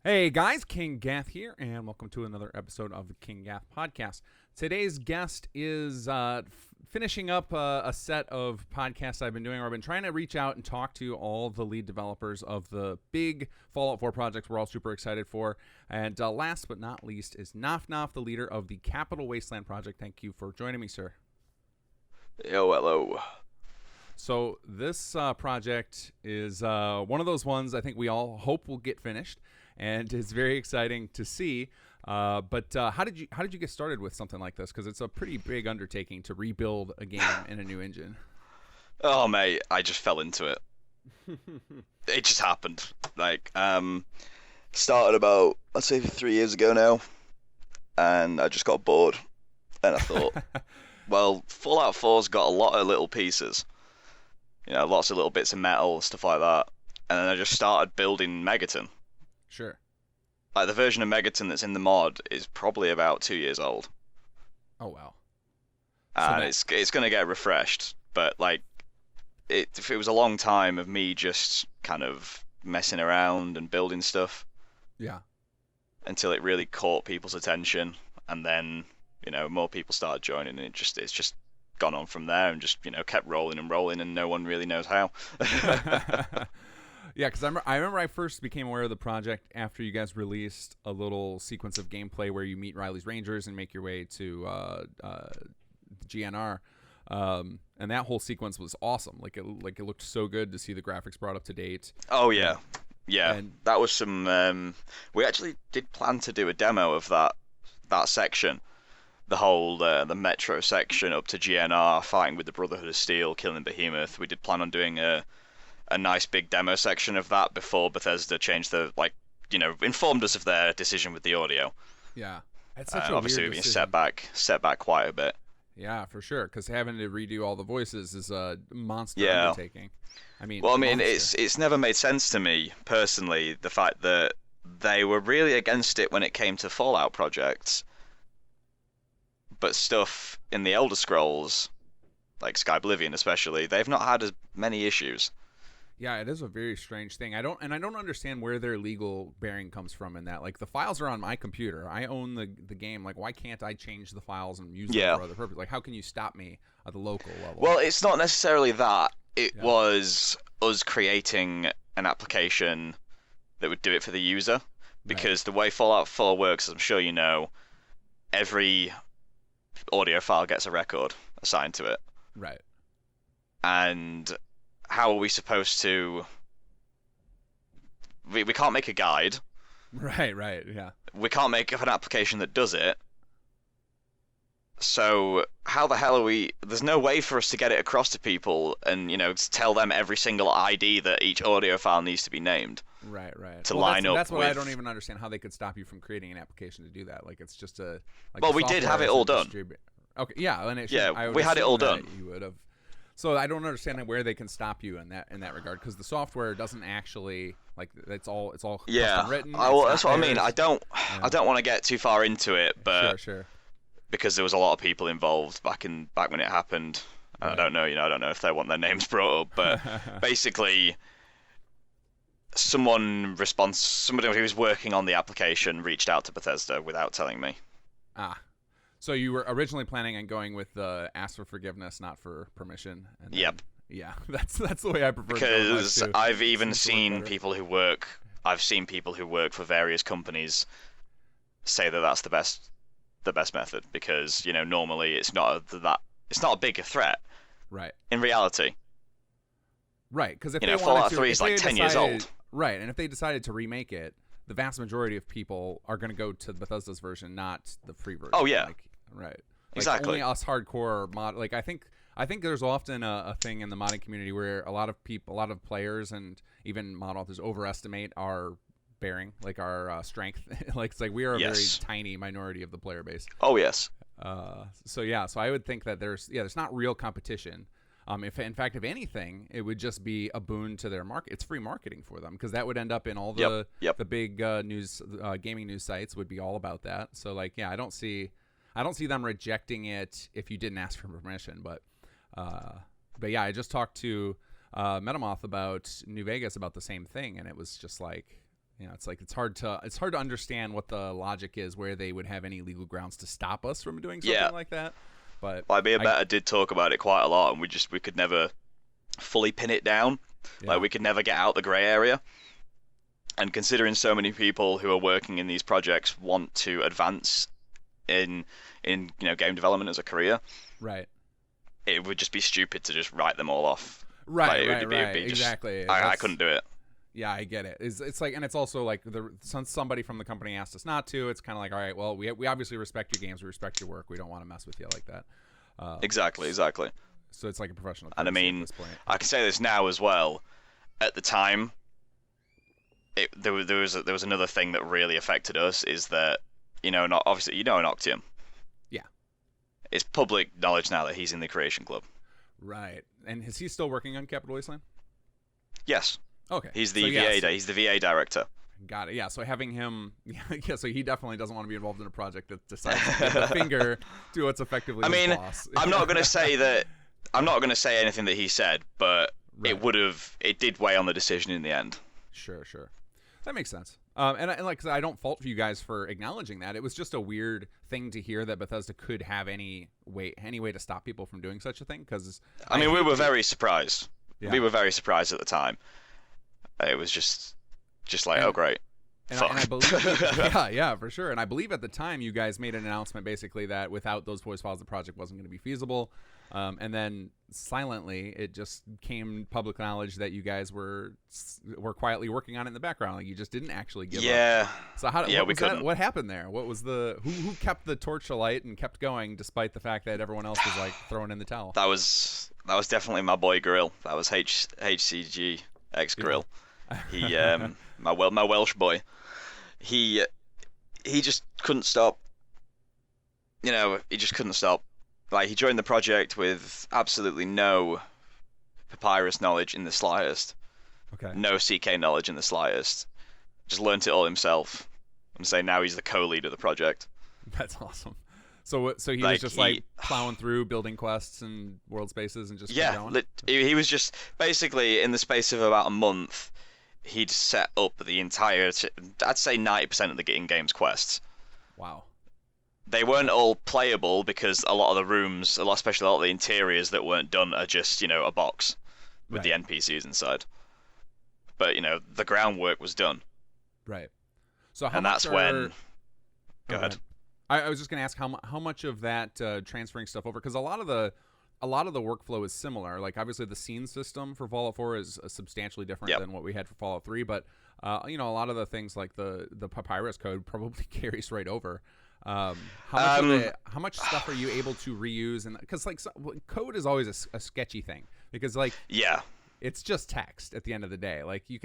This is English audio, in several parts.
Hey guys, kinggath here, and welcome to another episode of the kinggath podcast. Today's guest is finishing up a set of podcasts I've been doing where I've been trying to reach out and talk to all the lead developers of the big Fallout 4 projects we're all super excited for. And last but not least is Naf Naf, the leader of the Capital Wasteland project. Thank you for joining me, sir. Yo, hello. So this project is one of those ones I think we all hope will get finished, and it's very exciting to see. But how did you get started with something like this? Because it's a pretty big undertaking to rebuild a game in a new engine. Oh, mate, I just fell into it. It just happened. Started about, let's say, 3 years ago now, and I just got bored, and I thought, well, Fallout 4's got a lot of little pieces, lots of little bits of metal, stuff like that, and then I just started building Megaton. Sure. Like, the version of Megaton that's in the mod is probably about 2 years old. Oh wow. And it's gonna get refreshed, but it was a long time of me just kind of messing around and building stuff. Yeah. Until it really caught people's attention, and then more people started joining, and it's just gone on from there, and just kept rolling and rolling, and no one really knows how. Yeah, because I remember I first became aware of the project after you guys released a little sequence of gameplay where you meet Riley's Rangers and make your way to GNR, and that whole sequence was awesome. It looked so good to see the graphics brought up to date. Oh yeah, yeah. And that was some. We actually did plan to do a demo of that section, the whole the Metro section up to GNR, fighting with the Brotherhood of Steel, killing Behemoth. We did plan on doing a nice big demo section of that before Bethesda changed informed us of their decision with the audio. Yeah, it's such a obviously weird we've been decision. set back quite a bit. Yeah, for sure. Because having to redo all the voices is a monster Yeah. undertaking. Well, it's never made sense to me personally, the fact that they were really against it when it came to Fallout projects, but stuff in the Elder Scrolls, like Skyblivion especially, they've not had as many issues. Yeah, it is a very strange thing. I don't understand where their legal bearing comes from in that. Like, the files are on my computer. I own the game. Like, why can't I change the files and use them for other purposes? Like, how can you stop me at the local level? Well, it's not necessarily that. It Yeah. was us creating an application that would do it for the user, because the way Fallout 4 works, as I'm sure you know, every audio file gets a record assigned to it. Right. And how are we supposed to... We can't make a guide. Right, yeah. We can't make up an application that does it. So how the hell are we... There's no way for us to get it across to people and, to tell them every single ID that each audio file needs to be named. Right. To line up That's what with... I don't even understand, how they could stop you from creating an application to do that. Like, it's just a... Like, Well, the we did software have it isn't all done. Okay, yeah, and it should, Yeah, I would we had it assume all that done. You would have. So I don't understand where they can stop you in that regard, because the software doesn't actually, like, it's all custom written. Well, that's what I mean. theirs. I don't want to get too far into it, but Sure. because there was a lot of people involved back when it happened. Right. I don't know if they want their names brought up, but basically, somebody who was working on the application reached out to Bethesda without telling me. So you were originally planning on going with the ask for forgiveness, not for permission. And then, Yep. Yeah, that's the way I prefer. Because I've even seen better. people who work. I've seen people who work for various companies say that that's the best method, because normally it's not a bigger threat. Right. In reality. Right, because if they Fallout wanted to, 3 if is they like 10 years decided- old. Right, and if they decided to remake it, the vast majority of people are going to go to Bethesda's version, not the free version. Oh, yeah. Right. Like, Exactly. Only us hardcore mod. Like, I think there's often a thing in the modding community where a lot of players and even mod authors overestimate our bearing, like our strength. Like, it's like we are a very tiny minority of the player base. Oh yes. So I would think that there's not real competition. If in fact, if anything, it would just be a boon to their market. It's free marketing for them, because that would end up in all the big gaming news sites would be all about that. So I don't see them rejecting it if you didn't ask for permission. But yeah, I just talked to Metamoth about New Vegas about the same thing, and it was just like, It's like it's hard to understand what the logic is where they would have any legal grounds to stop us from doing something like that. But like me and Beta did talk about it quite a lot, and we could never fully pin it down. Yeah. Like we could never get out the grey area. And considering so many people who are working in these projects want to advance in game development as a career, right, it would just be stupid to just write them all off. Right, like, right, exactly. I couldn't do it. Yeah, I get it. It's like, and it's also like since somebody from the company asked us not to, it's kind of like, all right, well, we obviously respect your games, we respect your work, we don't want to mess with you like that. Exactly. So it's like a professional. And I mean, at this point. I can say this now as well. At the time, there was another thing that really affected us is that obviously Noctium. Yeah. It's public knowledge now that he's in the Creation Club. Right. And is he still working on Capital Wasteland? Yes. Okay. He's the He's the VA director. Got it. Yeah. So having him, so he definitely doesn't want to be involved in a project that decides to give a finger to what's effectively his boss. I'm not going to say that. I'm not going to say anything that he said, but it did weigh on the decision in the end. Sure. That makes sense. And like I don't fault you guys for acknowledging that. It was just a weird thing to hear that Bethesda could have any way to stop people from doing such a thing. Because we were very surprised. Yeah. We were very surprised at the time. It was just like, oh great. And I believe, yeah, for sure. And I believe at the time you guys made an announcement basically that without those voice files, the project wasn't going to be feasible. And then silently, it just came public knowledge that you guys were quietly working on it in the background. Like you just didn't actually give up. So what happened there? What was who kept the torch alight and kept going despite the fact that everyone else was like throwing in the towel? That was definitely my boy Grill. That was HCG X Grill. He my Welsh boy. He just couldn't stop. He just couldn't stop. Like he joined the project with absolutely no Papyrus knowledge in the slightest. Okay. No CK knowledge in the slightest. Just learnt it all himself. I'm saying now he's the co-lead of the project. That's awesome. So he was just like plowing through, building quests and world spaces and just going? He was just basically in the space of about a month. He'd set up the entire, I'd say 90% of the in-game's quests. Wow. They weren't all playable because a lot of the rooms, especially a lot of the interiors that weren't done are just, a box with the NPCs inside. But, the groundwork was done. Right. So Go ahead. I was just going to ask how much of that transferring stuff over, because a lot of the workflow is similar. Like obviously the scene system for Fallout 4 is substantially different than what we had for Fallout 3, but a lot of the things like the Papyrus code probably carries right over. How much stuff are you able to reuse? And because code is always a sketchy thing because it's just text at the end of the day. Like they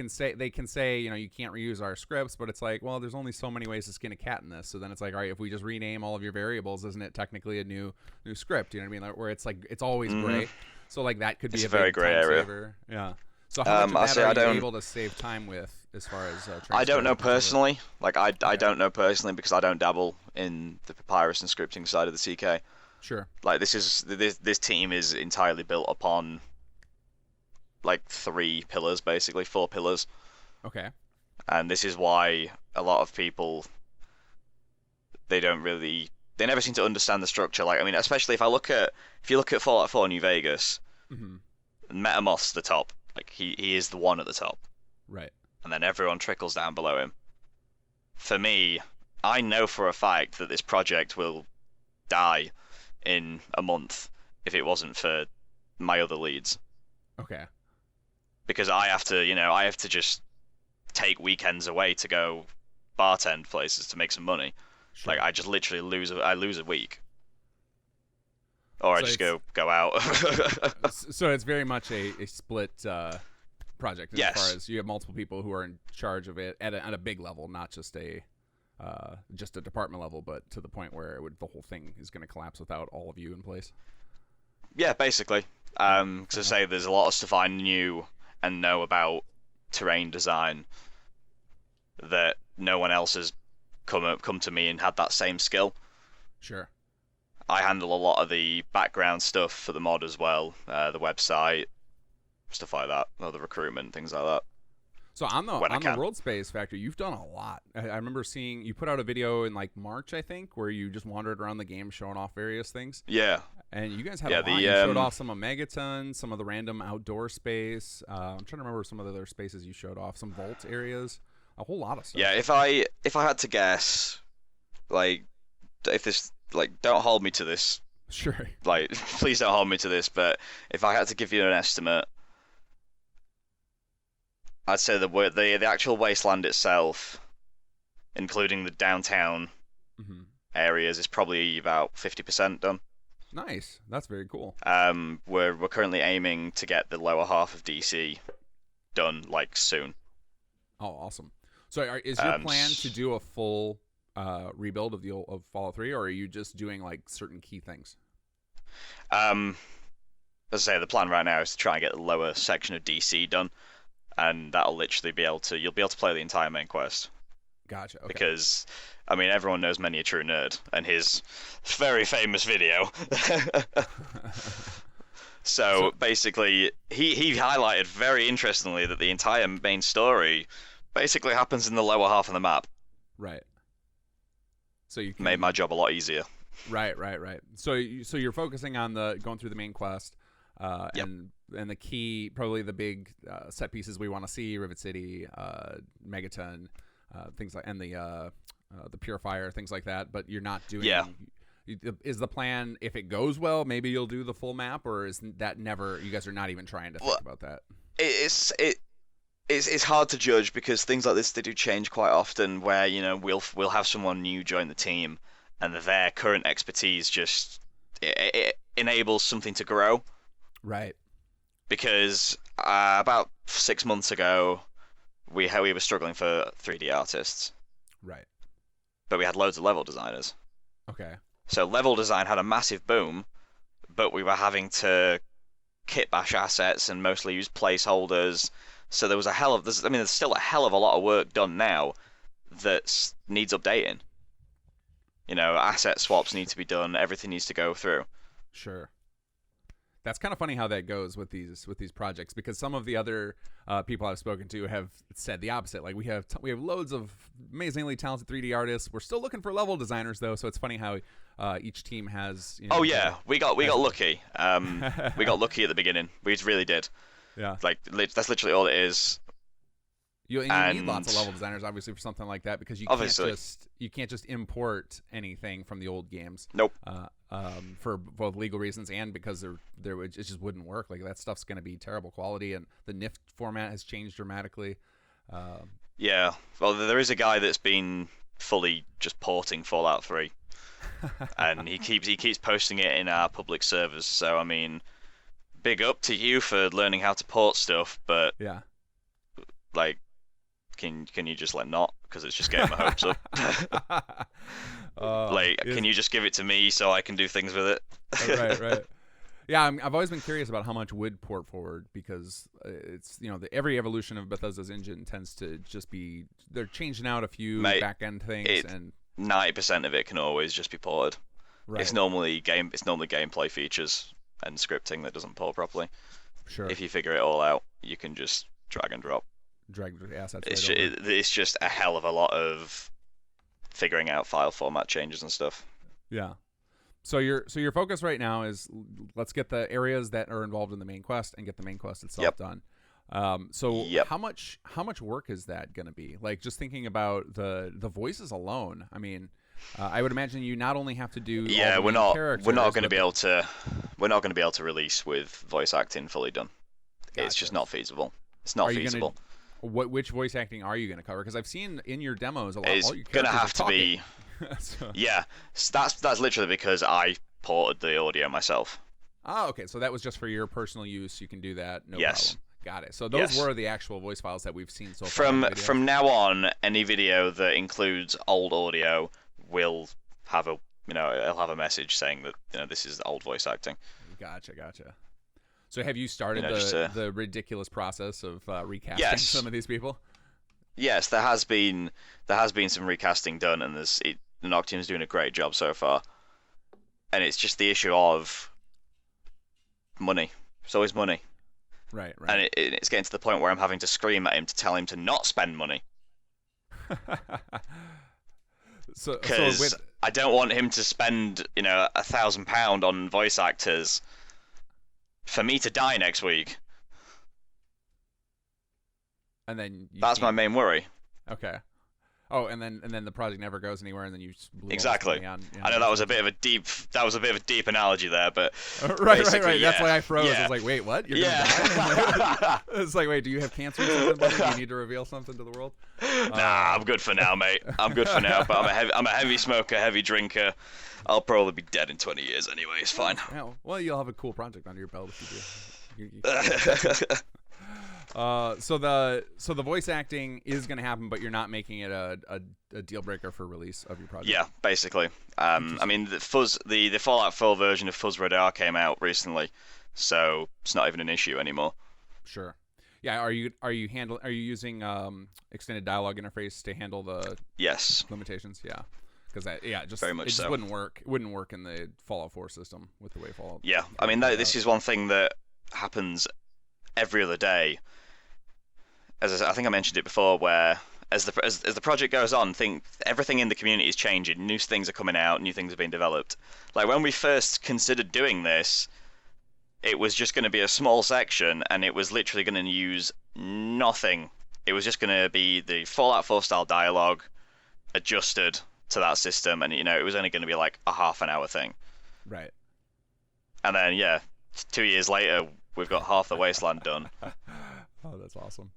can say you can't reuse our scripts, but it's like, well, there's only so many ways to skin a cat in this. So then it's like, all right, if we just rename all of your variables, isn't it technically a new script? You know what I mean? Like, where it's like it's always gray. So like that could be a very big gray time area. Saver. Yeah. So how much of that are you able to save time with as far as I don't know personally. Like I don't know personally because I don't dabble in the Papyrus and scripting side of the CK. Sure. Like this team is entirely built upon like 4 pillars. Okay. And this is why a lot of people they never seem to understand the structure. Like I mean, especially if you look at Fallout 4 New Vegas, Metamoth's the top. Like he is the one at the top. Right. And then everyone trickles down below him. For me, I know for a fact that this project will die in a month if it wasn't for my other leads. Okay. Because I have to just take weekends away to go bartend places to make some money. Sure. Like I just literally lose a week. Or I just go out. So it's very much a split project as far as you have multiple people who are in charge of it at a big level, not just a department level, but to the point where the whole thing is going to collapse without all of you in place. Yeah, basically. Because I say there's a lot of stuff I knew and know about terrain design that no one else has come to me and had that same skill. Sure. I handle a lot of the background stuff for the mod as well, the website, stuff like that, or the recruitment, things like that. So on when I the can. World Space Factory, you've done a lot. I remember seeing you put out a video in like March, I think, where you just wandered around the game showing off various things. Yeah. And you guys had Yeah, a lot. You showed off some of Megaton, some of the random outdoor space. I'm trying to remember some of the other spaces you showed off, some vault areas, a whole lot of stuff. Yeah, if I had to guess, like, if this, like, don't hold me to this, Sure. like, please don't hold me to this, but if I had to give you an estimate, I'd say the actual Wasteland itself, including the downtown areas, is probably about 50% done. Nice. That's very cool. We're currently aiming to get the lower half of DC done like soon. Oh, awesome. So is your plan to do a full rebuild of Fallout 3, or are you just doing like certain key things? As I say, the plan right now is to try and get the lower section of DC done, and that'll literally you'll be able to play the entire main quest. Gotcha. Okay. Because, I mean, everyone knows Many a True Nerd and his very famous video. So basically, he highlighted very interestingly that the entire main story basically happens in the lower half of the map. Right. So you made my job a lot easier. Right. So you're focusing on going through the main quest, Yep. and the key, probably the big set pieces we want to see: Rivet City, Megaton, things like, and the Purifier, things like that. But you're not doing. Yeah. Is the plan, if it goes well, maybe you'll do the full map, or is that never? You guys are not even trying to think about that. It's hard to judge because things like this, they do change quite often. Where we'll have someone new join the team, and their current expertise just it enables something to grow. Right. Because about 6 months ago, we were struggling for 3D artists. Right. But we had loads of level designers. Okay. So level design had a massive boom, but we were having to kit bash assets and mostly use placeholders. So there was there's still a hell of a lot of work done now that needs updating. Asset swaps need to be done. Everything needs to go through. Sure. That's kind of funny how that goes with these projects, because some of the other people I've spoken to have said the opposite. Like we have loads of amazingly talented 3D artists. We're still looking for level designers though, so it's funny how each team has. Oh yeah, we got lucky. We got lucky at the beginning. We really did. Yeah. Like that's literally all it is. You need lots of level designers, obviously, for something like that, because you can't just import anything from the old games. Nope. For both legal reasons and because it just wouldn't work. Like that stuff's going to be terrible quality, and the NIF format has changed dramatically. Yeah. Well, there is a guy that's been fully just porting Fallout 3, and he keeps posting it in our public servers. So I mean, big up to you for learning how to port stuff, but yeah, like. Can you just not, because it's just getting my hopes up. Can you just give it to me so I can do things with it? Right. Yeah, I've always been curious about how much would port forward, because it's every evolution of Bethesda's engine tends to just be they're changing out a few back end things, and 90% of it can always just be ported. Right. It's normally gameplay features and scripting that doesn't port properly. Sure. If you figure it all out, you can just drag and drop. Drag assets. It's just a hell of a lot of figuring out file format changes and stuff. Yeah. So your focus right now is let's get the areas that are involved in the main quest and get the main quest itself done. Yep. How much work is that going to be? Like, just thinking about the voices alone. I mean, I would imagine you not only have to do we're not going to be able to release with voice acting fully done. Gotcha. It's just not feasible. It's not feasible. Which voice acting are you going to cover? Because I've seen in your demos a lot. It's going to have to be. So. Yeah, that's literally because I ported the audio myself. Oh, okay. So that was just for your personal use. You can do that. No yes. problem. Got it. So those were the actual voice files that we've seen so far. From now on, any video that includes old audio will have it'll have a message saying that this is the old voice acting. Gotcha. So have you started the ridiculous process of recasting some of these people? Yes, there has been some recasting done, and the Noctium's doing a great job so far. And it's just the issue of money. It's always money. Right. And it's getting to the point where I'm having to scream at him to tell him to not spend money. Because I don't want him to spend, £1,000 on voice actors for me to die next week. And then that's my main worry. Okay. Oh, and then the project never goes anywhere, and then you just blew exactly. On, I know that was a bit of a deep analogy there, but right. Yeah. That's why I froze. Yeah. I was like, wait, what? You're gonna die? It's like, wait, do you have cancer or something, buddy? Do you need to reveal something to the world? Nah, I'm good for now, mate. I'm good for now. But I'm a heavy smoker, heavy drinker. I'll probably be dead in 20 years anyway. It's fine. Yeah, well, you'll have a cool project under your belt if you do. So the voice acting is going to happen, but you're not making it a deal breaker for release of your project. Yeah, basically. I mean, the Fallout 4 version of Fuzz Radar came out recently, so it's not even an issue anymore. Sure. Yeah. Are you using extended dialogue interface to handle the limitations? Yeah. Because very much so. Wouldn't work. It wouldn't work in the Fallout 4 system with the way Fallout. Yeah, I mean this is one thing that happens every other day. As I think I mentioned it before, where as the project goes on, everything in the community is changing. New things are coming out. New things are being developed. Like when we first considered doing this, it was just going to be a small section, and it was literally going to use nothing. It was just going to be the Fallout 4 style dialogue adjusted to that system, and it was only going to be like a half an hour thing. Right. And then 2 years later, we've got half the Wasteland done. Oh, that's awesome.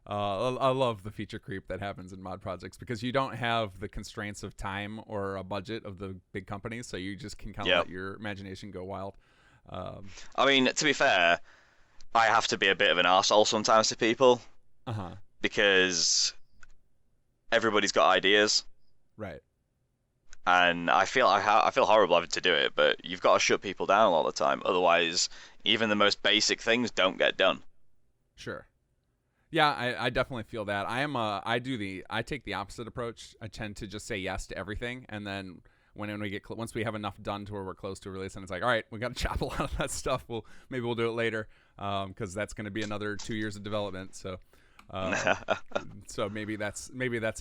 I love the feature creep that happens in mod projects because you don't have the constraints of time or a budget of the big companies, so you just can kind of let your imagination go wild. I mean, to be fair, I have to be a bit of an arsehole sometimes to people. Because everybody's got ideas. Right. And I feel horrible having to do it, but you've got to shut people down a lot of the time. Otherwise, even the most basic things don't get done. Sure. Yeah, I definitely feel that. I take the opposite approach. I tend to just say yes to everything, and then when we get once we have enough done to where we're close to release, and it's like, all right, we got to chop a lot of that stuff. Maybe we'll do it later, because that's going to be another 2 years of development. So. So maybe that's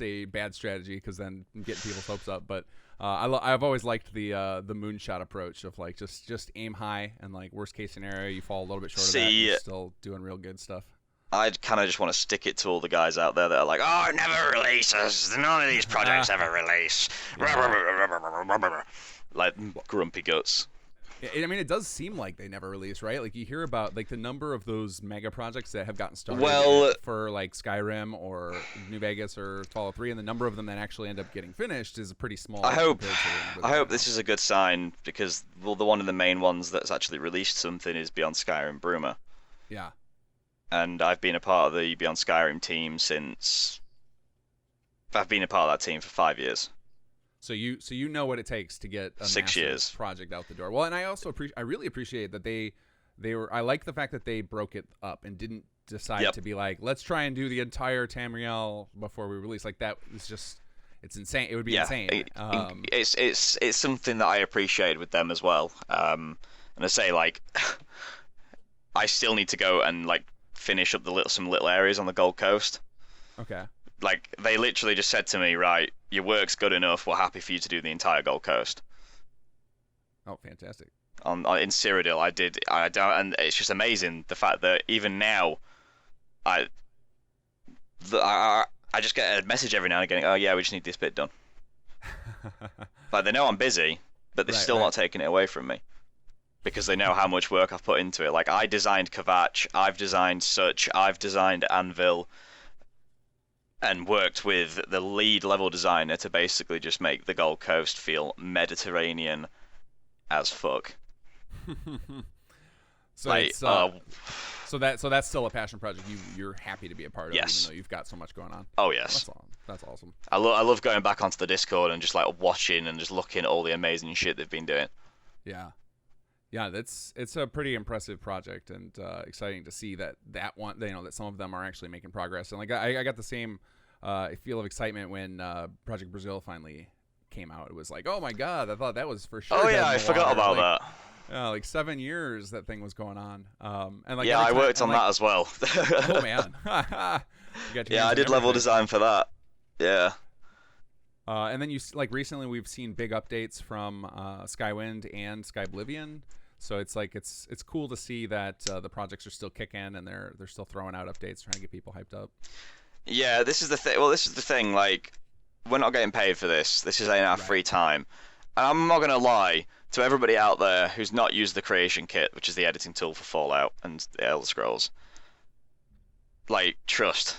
a bad strategy because then I'm getting people's hopes up. But I've always liked the moonshot approach of like just aim high and like worst case scenario you fall a little bit short of that. You're still doing real good stuff. I kind of just want to stick it to all the guys out there that are like, oh, it never releases. None of these projects ever release. Like grumpy guts. I mean, it does seem like they never release, right? Like you hear about like the number of those mega projects that have gotten started for like Skyrim or New Vegas or Fallout 3, and the number of them that actually end up getting finished is pretty small. I hope this is a good sign because the one of the main ones that's actually released something is Beyond Skyrim Bruma. Yeah. And I've been a part of the Beyond Skyrim team I've been a part of that team for 5 years. So you know what it takes to get a 6 years project out the door. Well, and I also I really appreciate that they were. I like the fact that they broke it up and didn't decide to be like, let's try and do the entire Tamriel before we release. Like that was just, it's insane. It would be insane. It's something that I appreciated with them as well. And I say like, I still need to go and like finish up some little areas on the Gold Coast. Okay. Like they literally just said to me, right, your work's good enough. We're happy for you to do the entire Gold Coast. Oh, fantastic! In Cyrodiil, and it's just amazing the fact that even now, I just get a message every now and again. Oh yeah, we just need this bit done. Like they know I'm busy, but they're still not taking it away from me because they know how much work I've put into it. Like I designed Kvatch, I've designed Such, I've designed Anvil. And worked with the lead level designer to basically just make the Gold Coast feel Mediterranean as fuck. So that's still a passion project you're happy to be a part of, even though you've got so much going on. Oh yes, that's awesome. I love going back onto the Discord and just like watching and just looking at all the amazing shit they've been doing. Yeah, it's a pretty impressive project and exciting to see that one, that some of them are actually making progress. And like I got the same feel of excitement when Project Brazil finally came out. It was like, oh my god, I thought that was for sure. Oh yeah, I forgot about that. like 7 years that thing was going on. And like Yeah, every I time, worked on that as well. oh man. You got your Yeah, hands I on did level everything. design for that. Yeah. And then like recently we've seen big updates from Skywind and Skyblivion. So it's like it's cool to see that the projects are still kicking and they're still throwing out updates, trying to get people hyped up. Yeah, this is the thing. Well, this is the thing. Like, we're not getting paid for this. This is in our free time. And I'm not gonna lie to everybody out there who's not used the Creation Kit, which is the editing tool for Fallout and the Elder Scrolls. Like, trust.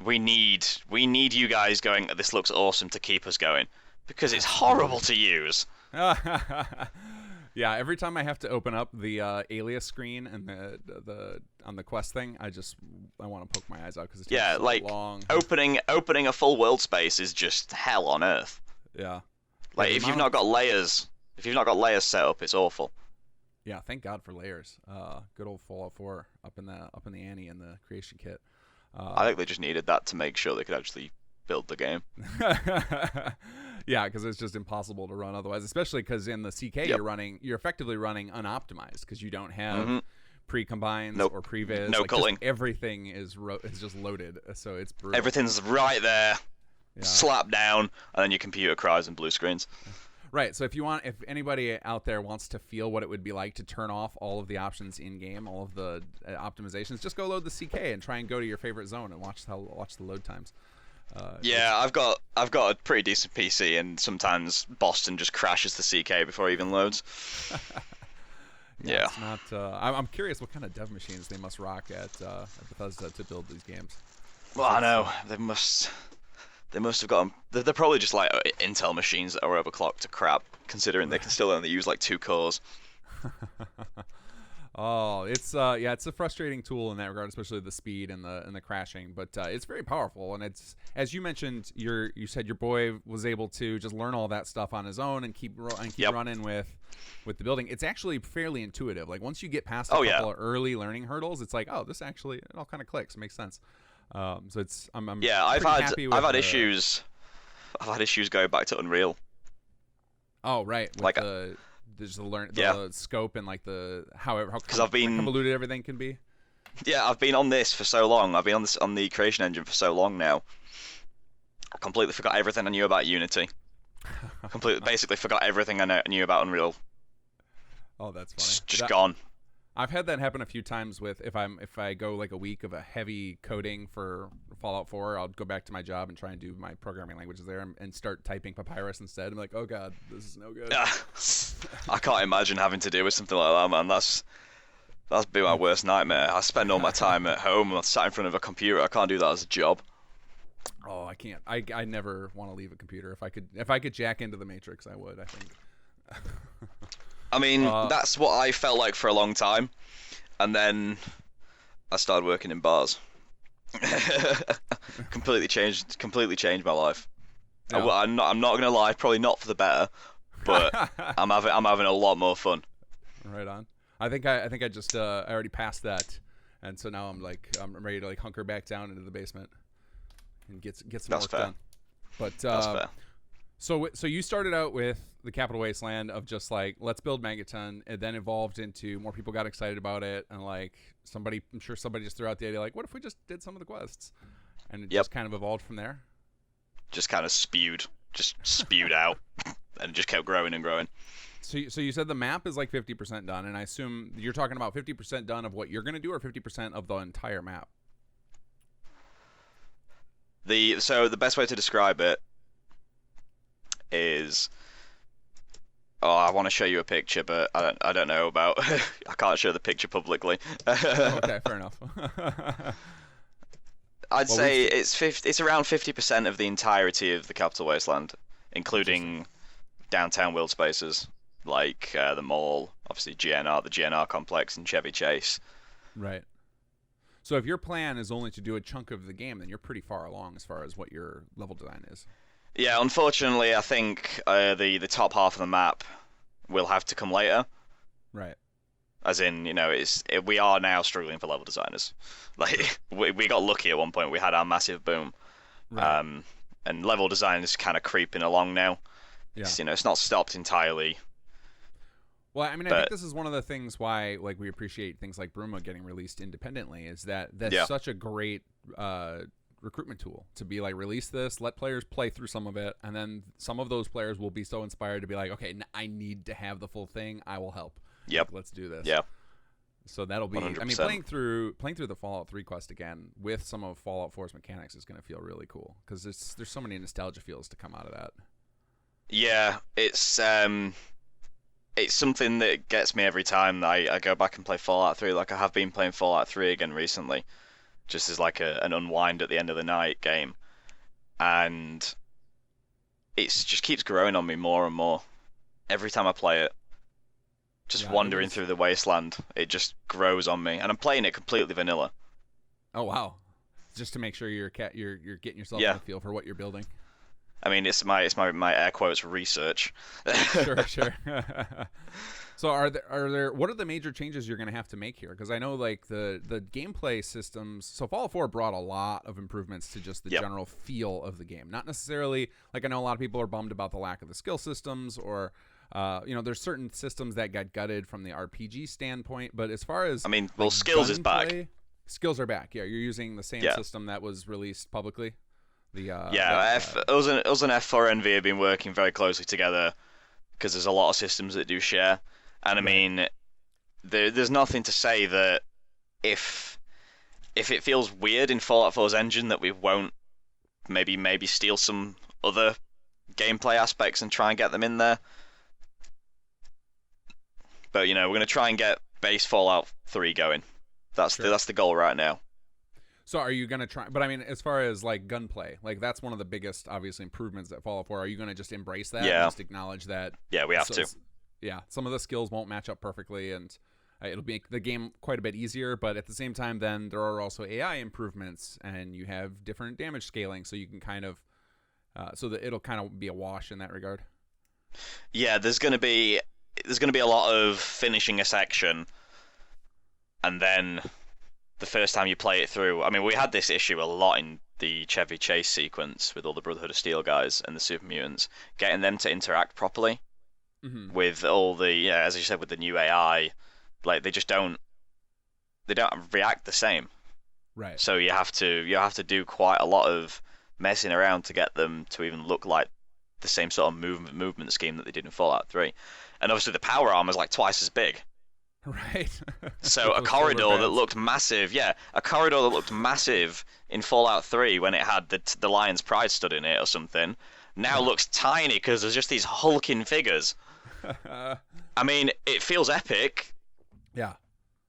We need you guys going, "This looks awesome," to keep us going, because it's horrible to use. Yeah, every time I have to open up the alias screen and the on the quest thing, I want to poke my eyes out because it takes so like long. opening a full world space is just hell on earth. Yeah. Like, if you've not got layers set up, it's awful. Yeah, thank God for layers. Good old Fallout 4 up in the ante in the Creation Kit. I think they just needed that to make sure they could actually build the game. Yeah, because it's just impossible to run otherwise, especially because in the CK you're effectively running unoptimized because you don't have pre-combines or previs. No culling. Everything is just loaded, so it's brutal. Everything's right there, slap down, and then your computer cries and blue screens. Right, so if anybody out there wants to feel what it would be like to turn off all of the options in game, all of the optimizations, just go load the CK and try and go to your favorite zone and watch the load times. Yeah, I've got a pretty decent PC, and sometimes Boston just crashes the CK before it even loads. Yeah. It's not. I'm curious what kind of dev machines they must rock at Bethesda to build these games. Well, I know they must have got them. They're probably just like Intel machines that are overclocked to crap, considering they can still only use like 2 cores. Oh, it's a frustrating tool in that regard, especially the speed and the crashing. But it's very powerful, and it's, as you mentioned, you said your boy was able to just learn all that stuff on his own and keep running with the building. It's actually fairly intuitive. Like once you get past a couple of early learning hurdles, it's like, oh, this actually it all kind of clicks, it makes sense. So it's I'm I've had issues. I've had issues going back to Unreal. Oh right, with like the scope and like how convoluted everything can be. Yeah, I've been on this for so long. I've been on the creation engine for so long now. I completely forgot everything I knew about Unity. Basically forgot everything I knew about Unreal. Oh, that's funny. Just gone. I've had that happen a few times with if I go like a week of a heavy coding for Fallout 4, I'll go back to my job and try and do my programming languages there and start typing Papyrus instead. I'm like, oh god, this is no good. I can't imagine having to deal with something like that, man. That's been my worst nightmare. I spend all my time at home, sat in front of a computer. I can't do that as a job. Oh, I can't. I never want to leave a computer. If I could jack into the Matrix, I would. I think. I mean, that's what I felt like for a long time, and then I started working in bars. completely changed my life. Yeah. I'm not gonna lie, probably not for the better, but I'm having a lot more fun. Right on. I think I just I already passed that, and so now I'm ready to like hunker back down into the basement and get some work done. But that's fair. So you started out with the Capital Wasteland of just like, let's build Megaton. It then evolved into more people got excited about it, and like I'm sure somebody just threw out the idea like, what if we just did some of the quests? And it just kind of evolved from there. Just kind of spewed out, and it just kept growing and growing. So you said the map is like 50% done, and I assume you're talking about 50% done of what you're gonna do, or 50% of the entire map. So the best way to describe it is, I want to show you a picture, but I don't know about I can't show the picture publicly. Okay, fair enough. I'd say it's around 50% of the entirety of the Capital Wasteland, including downtown world spaces like the mall, obviously GNR, the GNR complex, and Chevy Chase. Right. So if your plan is only to do a chunk of the game, then you're pretty far along as far as what your level design is. Yeah, unfortunately, I think the top half of the map will have to come later. Right. As in, we are now struggling for level designers. Like we got lucky at one point. We had our massive boom, right. And level design is kind of creeping along now. Yeah. It's not stopped entirely. Well, I mean, I think But this is one of the things why, like, we appreciate things like Bruma getting released independently. Is that's yeah, such a great recruitment tool to be like, release this, let players play through some of it, and then some of those players will be so inspired to be like, okay, I need to have the full thing. I will help. yep, Like, let's do this. yeah, So that'll be. 100%. I mean, playing through the Fallout 3 quest again with some of Fallout 4's mechanics is going to feel really cool because there's so many nostalgia feels to come out of that. yeah. It's something that gets me every time I go back and play Fallout 3. Like I have been playing Fallout 3 again recently, just as like an unwind at the end of the night game, and just keeps growing on me more and more every time I play it. Just Yeah, wandering through the Wasteland, it just grows on me, and I'm playing it completely vanilla. Oh wow! Just to make sure you're getting yourself Yeah. in the feel for what you're building. I mean, it's my air quotes research. Sure. So are there what are the major changes you're going to have to make here? Because I know like the gameplay systems. So Fallout 4 brought a lot of improvements to just the Yep. general feel of the game. Not necessarily like I know a lot of people are bummed about the lack of the skill systems or. There's certain systems that got gutted from the RPG standpoint, but as far as I mean, well, like, skills is back. gunplay, skills are back. Yeah, you're using the same Yeah. system that was released publicly. The Yeah, us and F4NV have been working very closely together because there's a lot of systems that do share, and I Right. mean, there's nothing to say that if it feels weird in Fallout 4's engine that we won't maybe steal some other gameplay aspects and try and get them in there. But we're gonna try and get base Fallout 3 going. That's Sure. that's the goal right now. So are you gonna try? But I mean, as far as like gunplay, like that's one of the biggest, obviously, improvements that Fallout 4. Are you gonna just embrace that? Yeah. And just acknowledge that. Yeah, we have to. Yeah, some of the skills won't match up perfectly, and it'll make the game quite a bit easier. But at the same time, then there are also AI improvements, and you have different damage scaling, so you can kind of, so that it'll kind of be a wash in that regard. Yeah, there's gonna be a lot of finishing a section, and then the first time you play it through. I mean, we had this issue a lot in the Chevy Chase sequence with all the Brotherhood of Steel guys and the super mutants, getting them to interact properly Mm-hmm. with all the, as you said, with the new AI. Like they don't react the same. Right. So you have to do quite a lot of messing around to get them to even look like the same sort of movement scheme that they did in Fallout 3. And obviously the power armor is like twice as big. Right. So With a those corridor silver that pads. looked massive, a corridor that looked massive in Fallout 3 when it had the Lion's Pride stood in it or something, now looks tiny because there's just these hulking figures. I mean, it feels epic Yeah.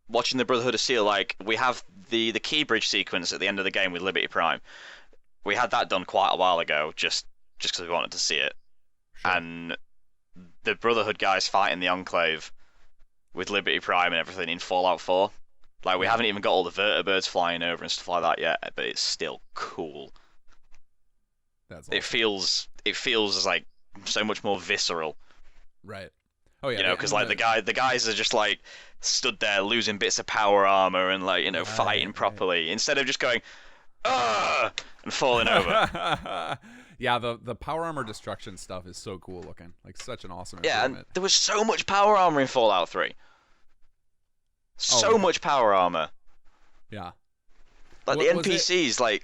watching the Brotherhood of Steel. Like, we have the key bridge sequence at the end of the game with Liberty Prime. We had that done quite a while ago, just because we wanted to see it. Sure. And the Brotherhood guys fighting the Enclave with Liberty Prime and everything in Fallout 4. Like, we haven't even got all the vertibirds flying over and stuff like that yet, but it's still cool. That's It awesome. feels like so much more visceral, Right. Oh yeah. because like the guys are just like stood there losing bits of power armor and like fighting Right. properly instead of just going ah and falling over. Yeah, the power armor destruction stuff is so cool looking. Like such an awesome Yeah, and improvement. there was so much power armor in Fallout 3. So yeah. much power armor. Yeah. Like What the was it? NPCs, like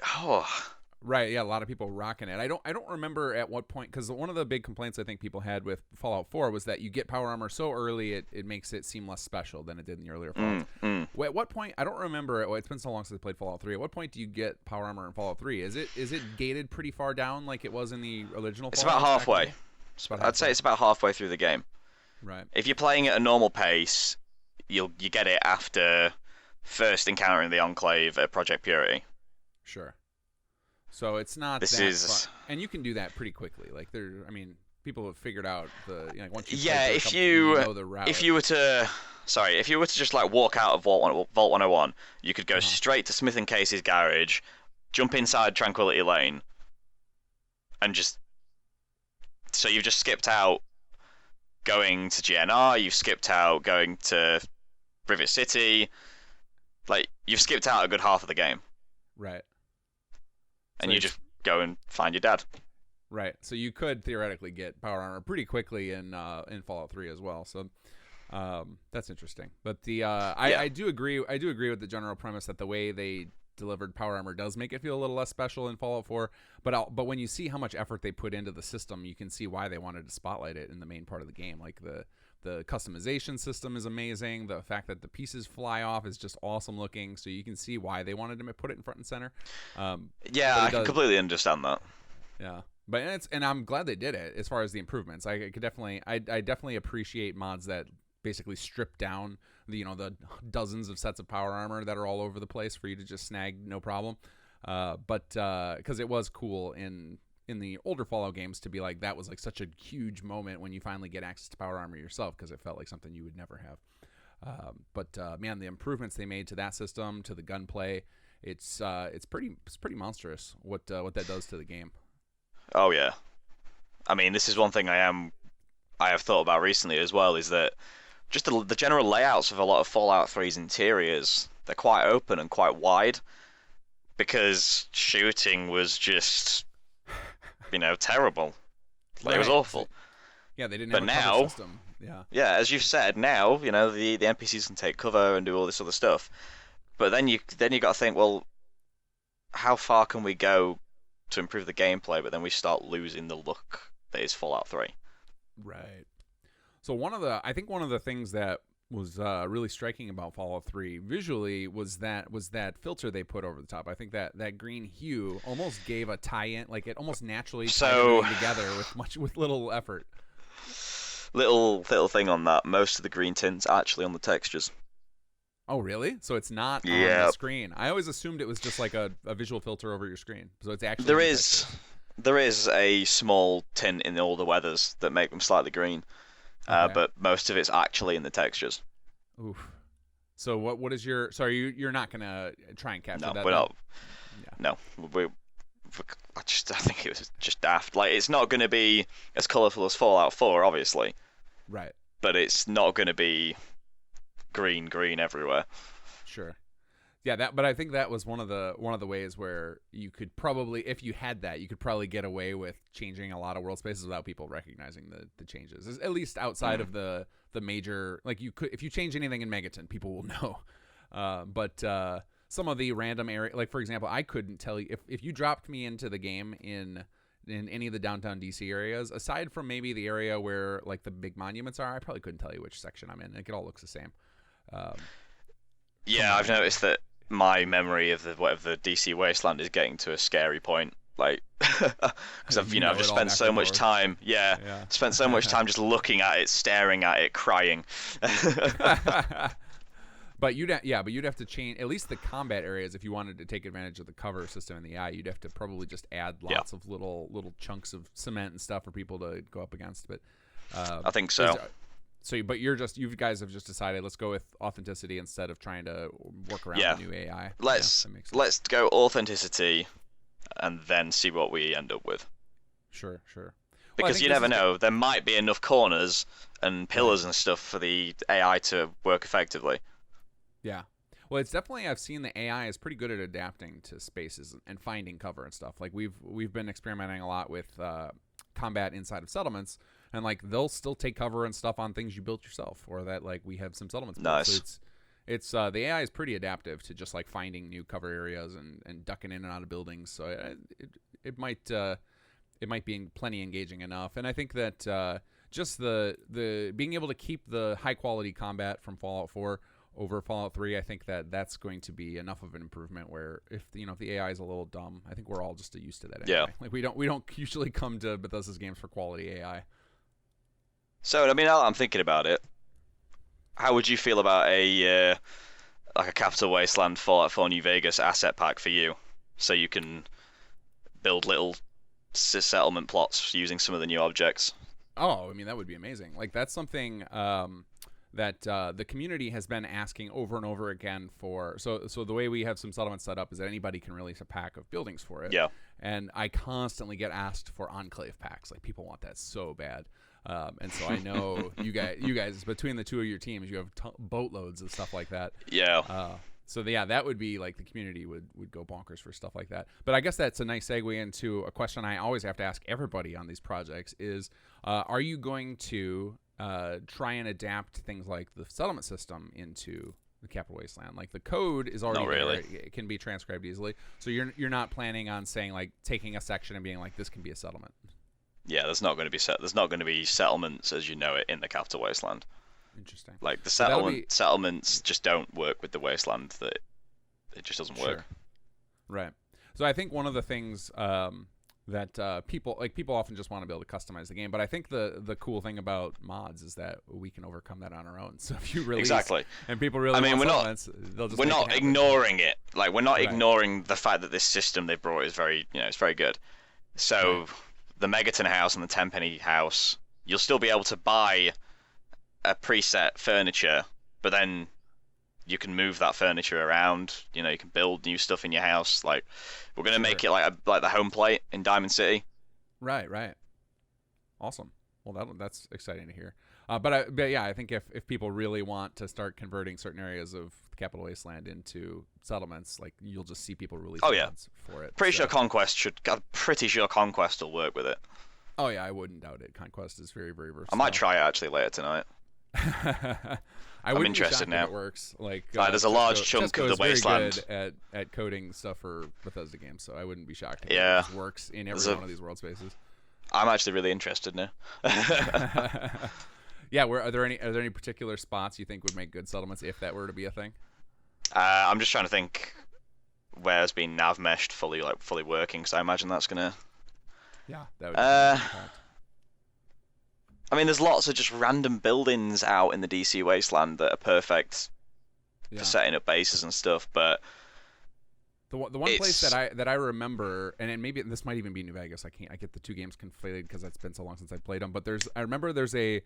Right, yeah, a lot of people rocking it. I don't remember at what point, because one of the big complaints I think people had with Fallout 4 was that you get power armor so early it makes it seem less special than it did in the earlier Fallout. At what point? I don't remember. It's been so long since I played Fallout 3. At what point do you get power armor in Fallout 3? Is it gated pretty far down like it was in the original? it's Fallout about back halfway. then? It's about I'd say halfway. it's about halfway through the game. Right. If you're playing at a normal pace, you get it after first encountering the Enclave at Project Purity. Sure. So it's not This that is- far. And you can do that pretty quickly. Like I mean, people have figured out once you Yeah, play if through a couple, you know the route. if you were to just like walk out of Vault 101, you could go Uh-huh. straight to Smith and Casey's garage, jump inside Tranquility Lane, and so you've just skipped out going to GNR, you've skipped out going to Rivet City, like you've skipped out a good half of the game, Right. and So you it's- just go and find your dad. Right. So you could theoretically get power armor pretty quickly in Fallout 3 as well. So That's interesting. But I do agree. I do agree with the general premise that the way they delivered power armor does make it feel a little less special in Fallout 4. But when you see how much effort they put into the system, you can see why they wanted to spotlight it in the main part of the game. Like the customization system is amazing. The fact that the pieces fly off is just awesome looking. So you can see why they wanted to put it in front and center. Yeah, I can completely understand that. Yeah. But I'm glad they did it as far as the improvements. I definitely appreciate mods that basically strip down the dozens of sets of power armor that are all over the place for you to just snag no problem. But because it was cool in the older Fallout games to be like, that was like such a huge moment when you finally get access to power armor yourself, because it felt like something you would never have. But man, the improvements they made to that system, to the gunplay, it's pretty monstrous what that does to the game. Oh yeah, I mean, this is one thing I have thought about recently as well, is that just the general layouts of a lot of Fallout 3's interiors, they're quite open and quite wide, because shooting was just, terrible. Like, It was awful. Yeah, they didn't have a cover system. Yeah, as you've said, now, the NPCs can take cover and do all this other stuff. But then you got to think, well, how far can we go to improve the gameplay, but then we start losing the look that is Fallout 3. Right. So I think one of the things that was really striking about Fallout 3 visually was that filter they put over the top. I think that green hue almost gave a tie-in, like it almost naturally tied everything together with little effort. Little thing on that. Most of the green tint's actually on the textures. Oh, really? So it's not on the screen. I always assumed it was just like a visual filter over your screen. So it's actually there is a small tint in all the weathers that make them slightly green. Okay. But most of it's actually in the textures. Oof. So what is your? So you're not gonna try and capture that? No, we're not. Yeah. No, I think it was just daft. Like, it's not gonna be as colourful as Fallout 4, obviously. Right. But it's not gonna be green everywhere. Sure. Yeah, but I think that was one of the ways where you could probably, if you had that, you could probably get away with changing a lot of world spaces without people recognizing the changes. At least outside of the major, like you could, if you change anything in Megaton, people will know. But some of the random area, like for example, I couldn't tell you if you dropped me into the game in any of the downtown DC areas, aside from maybe the area where like the big monuments are, I probably couldn't tell you which section I'm in. Like, it all looks the same. Yeah, I've noticed that my memory of the DC Wasteland is getting to a scary point. Like, because I've just spent so much time. Yeah, spent so much time just looking at it, staring at it, crying. But you'd have to change at least the combat areas if you wanted to take advantage of the cover system in the AI. You'd have to probably just add lots of little chunks of cement and stuff for people to go up against. But I think so. But you guys have just decided, let's go with authenticity instead of trying to work around the new AI. Let's go authenticity, and then see what we end up with. Sure. Because you never know, there might be enough corners and pillars and stuff for the AI to work effectively. Yeah. Well, it's definitely, I've seen the AI is pretty good at adapting to spaces and finding cover and stuff. Like we've been experimenting a lot with combat inside of settlements, and like they'll still take cover and stuff on things you built yourself, or that like we have some settlements built. Nice. So it's the AI is pretty adaptive to just like finding new cover areas and ducking in and out of buildings. So it might be plenty engaging enough. And I think that just the being able to keep the high quality combat from Fallout 4 over Fallout 3, I think that's going to be enough of an improvement. Where if the AI is a little dumb, I think we're all just used to that anyway. Yeah. Like we don't usually come to Bethesda's games for quality AI. So I mean, now that I'm thinking about it, how would you feel about a Capital Wasteland Fallout 4 New Vegas asset pack for you, so you can build little settlement plots using some of the new objects? Oh, I mean, that would be amazing. Like, that's something that the community has been asking over and over again for. So the way we have some settlements set up is that anybody can release a pack of buildings for it. Yeah. And I constantly get asked for Enclave packs. Like, people want that so bad. And so I know you guys, between the two of your teams, you have boatloads of stuff like that. Yeah. So that would be like the community would go bonkers for stuff like that. But I guess that's a nice segue into a question I always have to ask everybody on these projects is, are you going to try and adapt things like the settlement system into the Capital Wasteland. Like the code is already Not really. there. It can be transcribed easily. So you're not planning on saying like taking a section and being like this can be a settlement. Yeah, there's not going to be settlements as you know it in the Capital Wasteland. Interesting. Like the So settlements just don't work with the Wasteland. That it just doesn't work. Sure. Right. So I think one of the things that people often just want to be able to customize the game, but I think the cool thing about mods is that we can overcome that on our own. So if you release Exactly. and people really want settlements, they'll just we're make not it happen. ignoring it. Like we're not Right. ignoring the fact that this system they brought is very it's very good. So Right. the Megaton house and the Tenpenny house, you'll still be able to buy a preset furniture, but then you can move that furniture around. You can build new stuff in your house. Like we're gonna make it like the home plate in Diamond City. Right. Awesome. Well, that's exciting to hear. But yeah, I think if people really want to start converting certain areas of the Capital Wasteland into settlements, like you'll just see people release mods for it. Pretty sure Conquest will work with it. Oh yeah, I wouldn't doubt it. Conquest is very, very versatile. I might try it actually later tonight. I'm interested now. If it works. Like there's a large chunk of the Wasteland. Very good at coding stuff for Bethesda games, so I wouldn't be shocked if Yeah. it just works in every one of these world spaces. I'm actually really interested now. Yeah, are there any particular spots you think would make good settlements if that were to be a thing? I'm just trying to think where's been nav meshed fully working, because I imagine that's gonna. Yeah, that would. Be an impact. I mean, there's lots of just random buildings out in the DC Wasteland that are perfect for setting up bases and stuff, but the one place that I remember, and maybe this might even be New Vegas. I get the two games conflated because it's been so long since I played them. But I remember there's a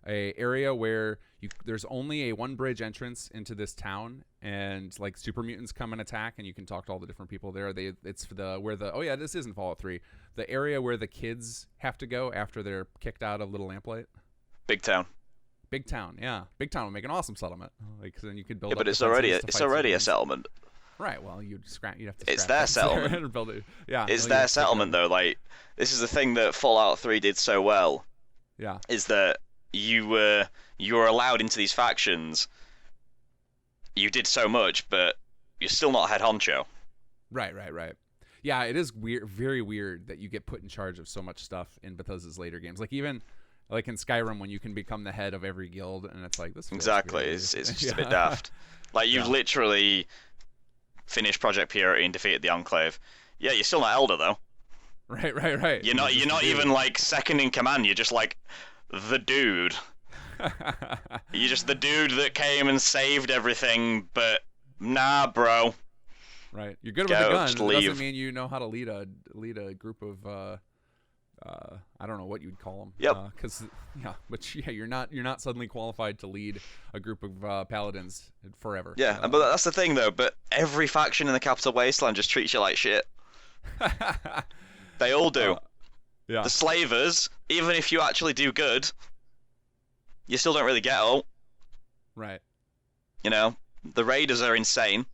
area where there's only a one bridge entrance into this town, and like super mutants come and attack, and you can talk to all the different people there. This isn't Fallout 3. The area where the kids have to go after they're kicked out of Little Lamplight. Big Town, yeah. Big Town would make an awesome settlement. Like, so then you could build. Yeah, but it's already a settlement. Right. Well, you'd have to. It's their settlement. And build it. Yeah. It's their settlement though. Like, this is the thing that Fallout 3 did so well. Yeah. Is that you were allowed into these factions. You did so much, but you're still not head honcho. Right. Yeah, it is weird, very weird that you get put in charge of so much stuff in Bethesda's later games. Like even like in Skyrim when you can become the head of every guild, and it's like this. Exactly, it's just a bit daft. Like you've literally finished Project Purity and defeated the Enclave. Yeah, you're still not Elder though. Right. You're not even like second in command. You're just like the dude. You're just the dude that came and saved everything, but nah, bro. Right, you're good with a gun. It leave. doesn't mean you know how to lead a group of I don't know what you'd call them. Yep. But you're not suddenly qualified to lead a group of paladins forever. Yeah, but that's the thing though. But every faction in the Capital Wasteland just treats you like shit. They all do. Yeah. The slavers, even if you actually do good, you still don't really get ult. Right. The raiders are insane.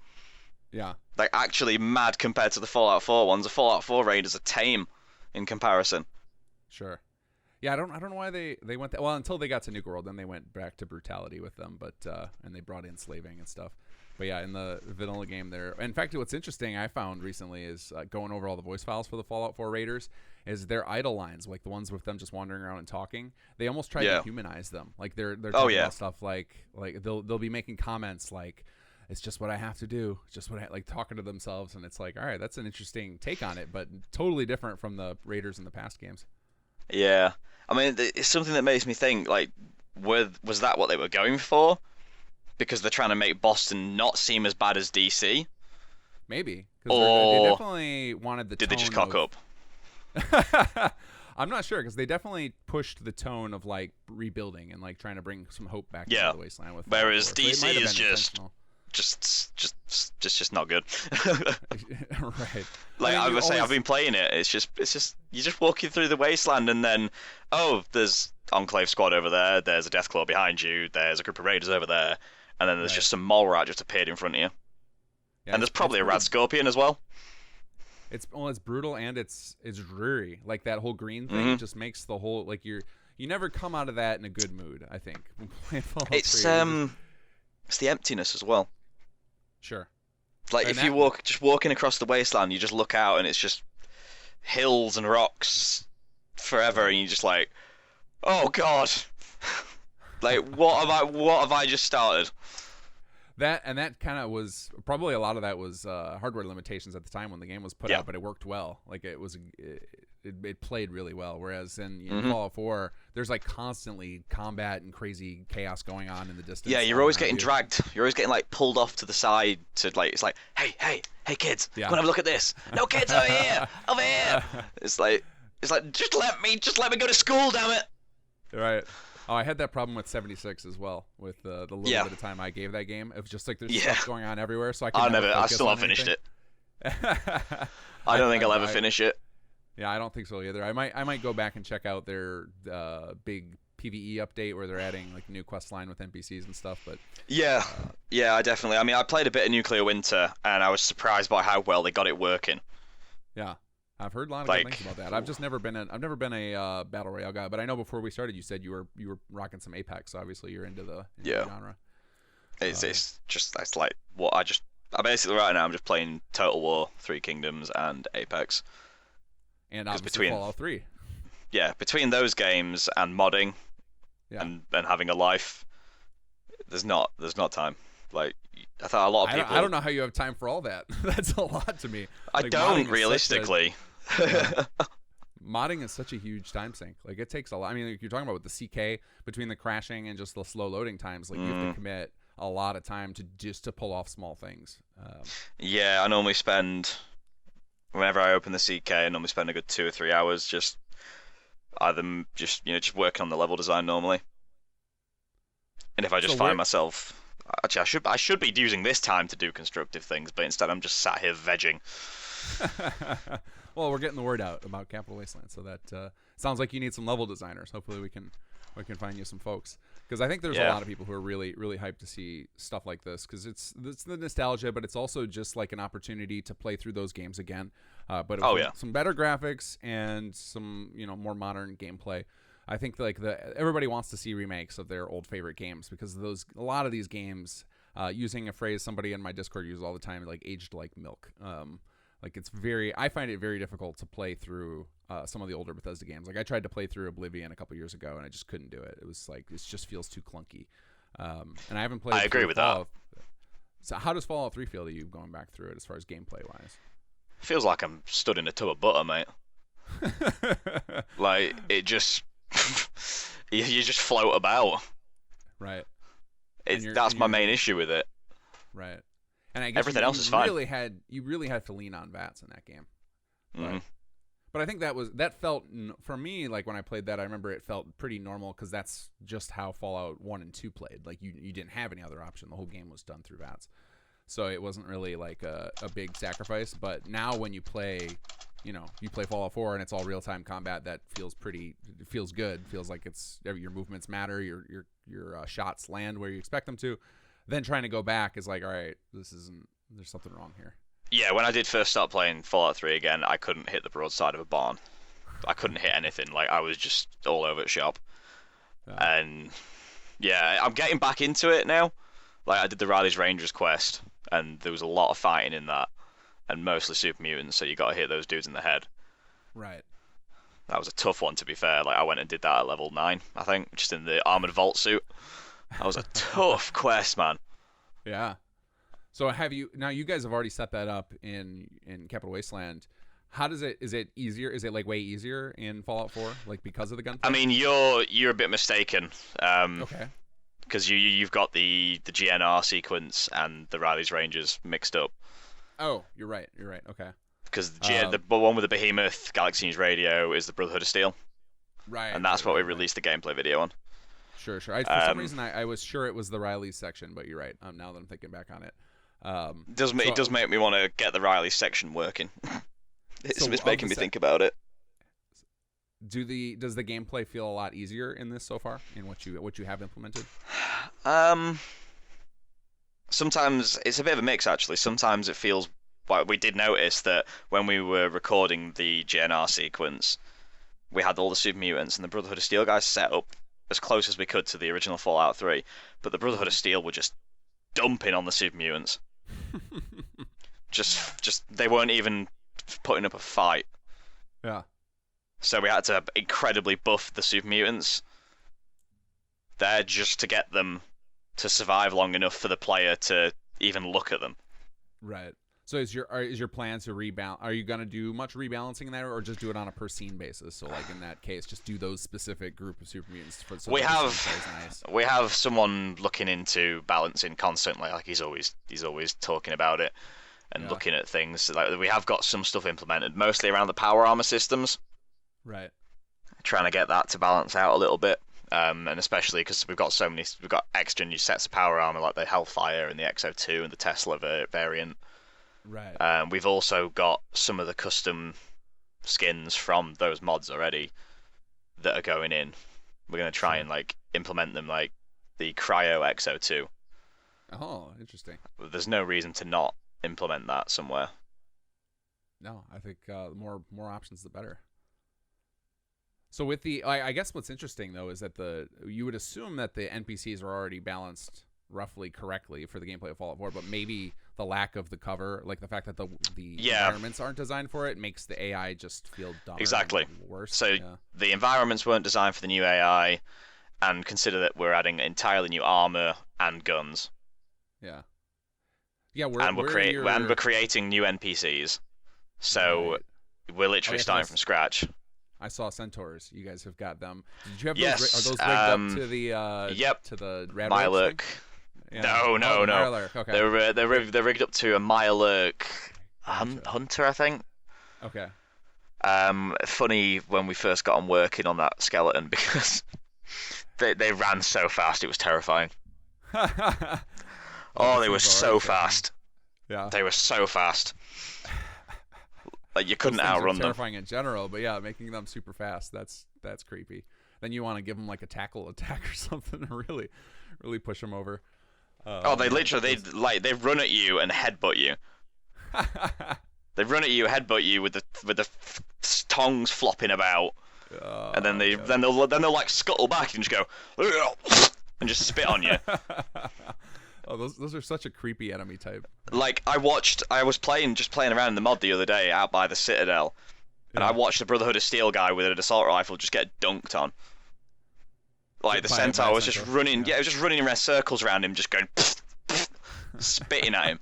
Yeah. Like actually mad compared to the Fallout 4 ones. The Fallout 4 raiders are tame in comparison. Sure. Yeah, I don't know why they went that well until they got to Nuke World, then they went back to brutality with them, but and they brought in slaving and stuff. But yeah, in the vanilla game there. In fact, what's interesting I found recently is going over all the voice files for the Fallout 4 raiders is their idle lines, like the ones with them just wandering around and talking. They almost try to humanize them. Like they're talking about stuff like they'll be making comments like it's just what I have to do. It's just what I like talking to themselves, and it's like, all right, that's an interesting take on it, but totally different from the raiders in the past games. Yeah, I mean, it's something that makes me think like, was that what they were going for? Because they're trying to make Boston not seem as bad as DC. Maybe, they definitely wanted the. Did they just cock up? I'm not sure because they definitely pushed the tone of like rebuilding and like trying to bring some hope back into the Wasteland. With whereas DC is just not good. Right. Like I would say, I've been playing it. It's just you're just walking through the Wasteland, and then there's Enclave squad over there. There's a Deathclaw behind you. There's a group of raiders over there, and then there's just some mole rat just appeared in front of you. Yeah, and there's probably a Rad Scorpion as well. It's brutal and it's dreary. Like that whole green thing just makes the whole like you never come out of that in a good mood. I think when playing Fallout 3. It's the emptiness as well. Sure. Like if you walking across the wasteland, you just look out and it's just hills and rocks forever, and you're just like, oh god, like what have I just started? That kind of was probably a lot of that was hardware limitations at the time when the game was put out, but it worked well. Like it played really well. Whereas in Fallout 4, there's like constantly combat and crazy chaos going on in the distance. Yeah, you're always getting dragged. You're always getting like pulled off to the side to like, it's like, hey kids, come and have a look at this. No kids over here, over here. It's like just let me go to school, damn it. Right. Oh, I had that problem with 76 as well, with the little bit of time I gave that game. It was just like there's stuff going on everywhere, so I still haven't finished it. I don't think I'll ever finish it. Yeah, I don't think so either. I might go back and check out their big PvE update where they're adding like new quest line with NPCs and stuff. But yeah, I definitely. I mean, I played a bit of Nuclear Winter, and I was surprised by how well they got it working. Yeah. I've heard a lot of good things about that. I've never been a battle royale guy, but I know before we started, you said you were rocking some Apex. So obviously, you're into the genre. It's like what I basically right now I'm just playing Total War, Three Kingdoms, and Apex. And obviously Fallout 3. Yeah, between those games and modding, and having a life, there's not time. Like I thought a lot of people. I don't know how you have time for all that. That's a lot to me. I don't realistically. Modding is such a huge time sink. Like it takes a lot. I mean, like, you're talking about with the CK between the crashing and just the slow loading times. Like you have to commit a lot of time to pull off small things. Yeah, I normally spend whenever I open the CK, I normally spend a good 2 or 3 hours just working on the level design normally. And if I just find myself. Actually, I should be using this time to do constructive things, but instead I'm just sat here vegging. Well, we're getting the word out about Capital Wasteland, so that sounds like you need some level designers. Hopefully, we can find you some folks, because I think there's a lot of people who are really really hyped to see stuff like this, because it's the nostalgia, but it's also just like an opportunity to play through those games again. But some better graphics and some more modern gameplay. I think like everybody wants to see remakes of their old favorite games, because a lot of these games, using a phrase somebody in my Discord uses all the time, like aged like milk. Like I find it very difficult to play through some of the older Bethesda games. Like I tried to play through Oblivion a couple years ago and I just couldn't do it. It was like it just feels too clunky. And I haven't played. I agree with Fallout. So how does Fallout 3 feel to you going back through it as far as gameplay wise? Feels like I'm stood in a tub of butter, mate. Like it just you just float about. Right. That's my main issue with it. Right. And I guess everything else is fine. You really had to lean on VATS in that game. But I think that felt, for me, like when I played that, I remember it felt pretty normal, because that's just how Fallout 1 and 2 played. Like you didn't have any other option. The whole game was done through VATS. So it wasn't really like a big sacrifice. But now when you play Fallout 4 and it's all real-time combat, that feels good. Feels like your movements matter, your shots land where you expect them to. Then trying to go back is like, all right, there's something wrong here. Yeah, when I did first start playing Fallout 3 again, I couldn't hit the broadside of a barn. I couldn't hit anything. Like I was just all over the shop. And yeah, I'm getting back into it now. Like I did the Riley's Rangers quest, and there was a lot of fighting in that, and mostly super mutants, so you got to hit those dudes in the head. Right. That was a tough one, to be fair. Like I went and did that at level 9, I think, just in the armored vault suit. That was a tough quest, man. Yeah. So you guys have already set that up in Capital Wasteland. How does is it easier? Is it like way easier in Fallout 4, like because of the gunplay? I mean, you're a bit mistaken. Okay. Because you've got the GNR sequence and the Riley's Rangers mixed up. Oh, you're right. Okay. Because the one with the Behemoth Galaxy News Radio is the Brotherhood of Steel. Right. And that's what we released the gameplay video on. Sure. For some reason, I was sure it was the Riley's section, but you're right. Now that I'm thinking back on it. It does make me want to get the Riley's section working. It's making me think about it. Does the gameplay feel a lot easier in this so far, in what you have implemented? Sometimes it's a bit of a mix, actually. Sometimes it feels like we did notice that when we were recording the GNR sequence, we had all the super mutants, and the Brotherhood of Steel guys set up as close as we could to the original Fallout 3, but the Brotherhood of Steel were just dumping on the super mutants. just they weren't even putting up a fight. Yeah. So we had to incredibly buff the super mutants there just to get them to survive long enough for the player to even look at them. Right. So is your plan to rebalance? Are you gonna do much rebalancing in that, or just do it on a per scene basis? So like in that case, just do those specific group of super mutants. We have someone looking into balancing constantly. Like he's always talking about it and looking at things. Like we have got some stuff implemented, mostly around the power armor systems. Right. Trying to get that to balance out a little bit. And especially because we've got extra new sets of power armor like the Hellfire and the XO2 and the Tesla variant. Right. We've also got some of the custom skins from those mods already that are going in. We're going to try and like implement them, like the Cryo XO2. Oh, interesting. There's no reason to not implement that somewhere. No, I think more options the better. So with the, I guess what's interesting though is that you would assume that the NPCs are already balanced roughly correctly for the gameplay of Fallout 4, but maybe the lack of the cover, like the fact that the environments aren't designed for it, makes the AI just feel dumber. Exactly. And worse. So the environments weren't designed for the new AI, and consider that we're adding entirely new armor and guns. Yeah. Yeah, we're creating new NPCs. So we're literally starting from scratch. I saw centaurs. You guys have got them. Did you have those? Are those rigged up to the to the rad Mirelurk. Yeah. No. Mirelurk. Okay. They're rigged up to a Mirelurk hunter, I think. Okay. Funny when we first got on working on that skeleton because they ran so fast it was terrifying. They were so fast. Yeah. They were so fast. Like you couldn't outrun them. Terrifying in general, but yeah, making them super fast, that's creepy. Then you want to give them like a tackle attack or something to really push them over. They run at you and headbutt you. They run at you, headbutt you with the tongs flopping about, and then they'll like scuttle back and just go and just spit on you. Oh, those are such a creepy enemy type. Like I was playing around in the mod the other day out by the Citadel, and I watched the Brotherhood of Steel guy with an assault rifle just get dunked on. Like the centaur was just running, it was just running around circles around him, just going, spitting at him.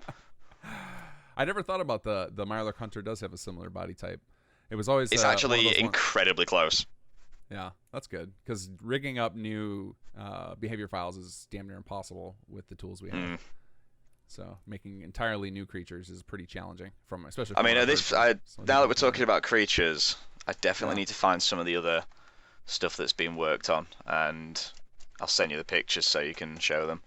I never thought about the Mirelurk Hunter does have a similar body type. It was always it's actually incredibly close. Yeah, that's good because rigging up new behavior files is damn near impossible with the tools we have. So making entirely new creatures is pretty challenging, especially. Now that we're talking about creatures, I definitely need to find some of the other stuff that's been worked on, and I'll send you the pictures so you can show them.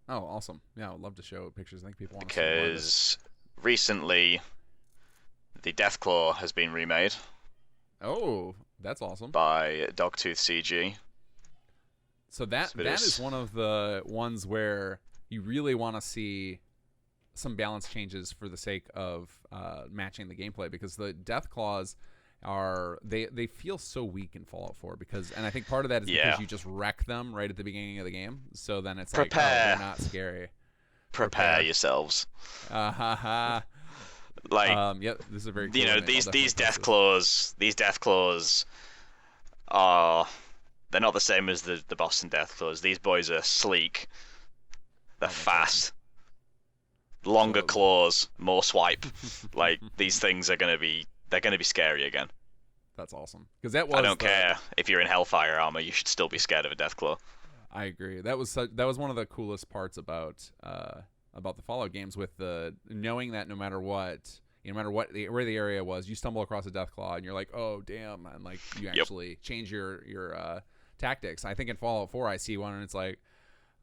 Oh, awesome! Yeah, I'd love to show pictures. I think people want to see more of this. Recently, the Deathclaw has been remade. Oh, that's awesome. By Dogtooth CG. So that is one of the ones where you really want to see some balance changes for the sake of matching the gameplay, because the Deathclaws they feel so weak in Fallout 4 and I think part of that is because you just wreck them right at the beginning of the game, so then it's like, oh, they're not scary. Prepare yourselves. Like this is a very cool these Deathclaws are, they're not the same as the Boston Deathclaws. These boys are sleek. They're fast. Longer claws, more swipe. Like these things are gonna be scary again. That's awesome. Because that was. I don't care if you're in Hellfire armor. You should still be scared of a Deathclaw. I agree. That was one of the coolest parts about the Fallout games, with the knowing that no matter what where the area was, you stumble across a Deathclaw and you're like, oh damn, and like you actually change your tactics. I think in Fallout 4 I see one and it's like,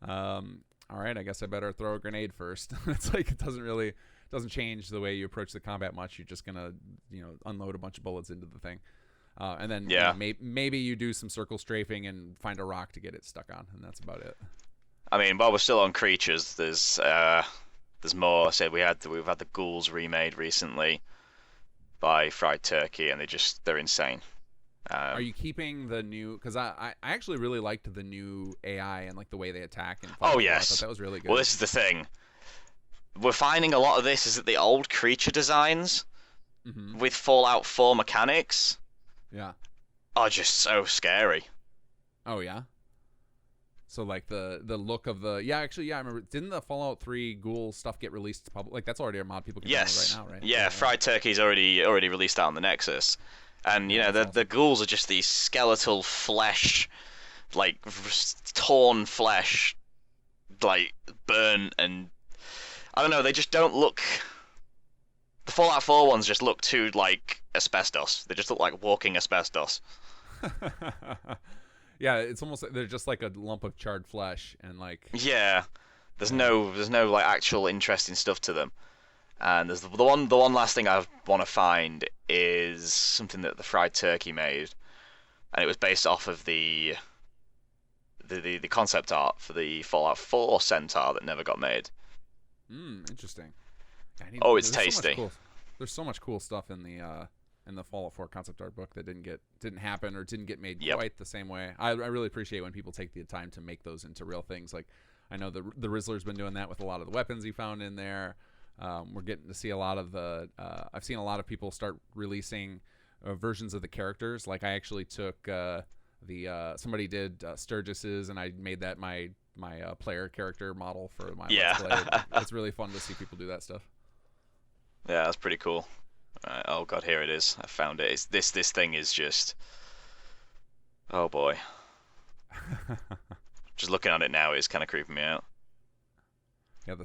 all right, I guess I better throw a grenade first. It's like it doesn't change the way you approach the combat much. You're just gonna unload a bunch of bullets into the thing. And then maybe you do some circle strafing and find a rock to get it stuck on, and that's about it. I mean, while we're still on creatures, there's more. I said we've had the Ghouls remade recently by Fried Turkey, and they're insane. Are you keeping the new? Because I actually really liked the new AI and like the way they attack. And Oh I yes. thought that was really good. Well, this is the thing. We're finding a lot of this is that the old creature designs with Fallout 4 mechanics are just so scary. Oh yeah. So like the look of the I remember. Didn't the Fallout 3 Ghouls stuff get released to public? Like that's already a mod people can download right now, right? Yeah, Fried Turkey's already released out on the Nexus, and the ghouls are just these skeletal flesh, like torn flesh, like burnt, and I don't know. They just don't look. The Fallout 4 ones just look too like asbestos. They just look like walking asbestos. Yeah, it's almost like they're just like a lump of charred flesh and like. Yeah, there's no like actual interesting stuff to them. And there's the one last thing I want to find is something that the Fried Turkey made, and it was based off of the concept art for the Fallout 4 centaur that never got made. Interesting. It's tasty. There's so much cool stuff in the Fallout 4 concept art book that didn't happen or didn't get made quite the same way. I really appreciate when people take the time to make those into real things. Like I know the Rizzler's been doing that with a lot of the weapons he found in there. We're getting to see a lot of the. I've seen a lot of people start releasing versions of the characters. Like I actually took somebody did Sturgis's, and I made that my player character model for my Let's Play. It's really fun to see people do that stuff. Yeah, that's pretty cool. Oh god, here it is. I found it. This thing is just. Oh boy. Just looking at it now is kind of creeping me out. Yeah, the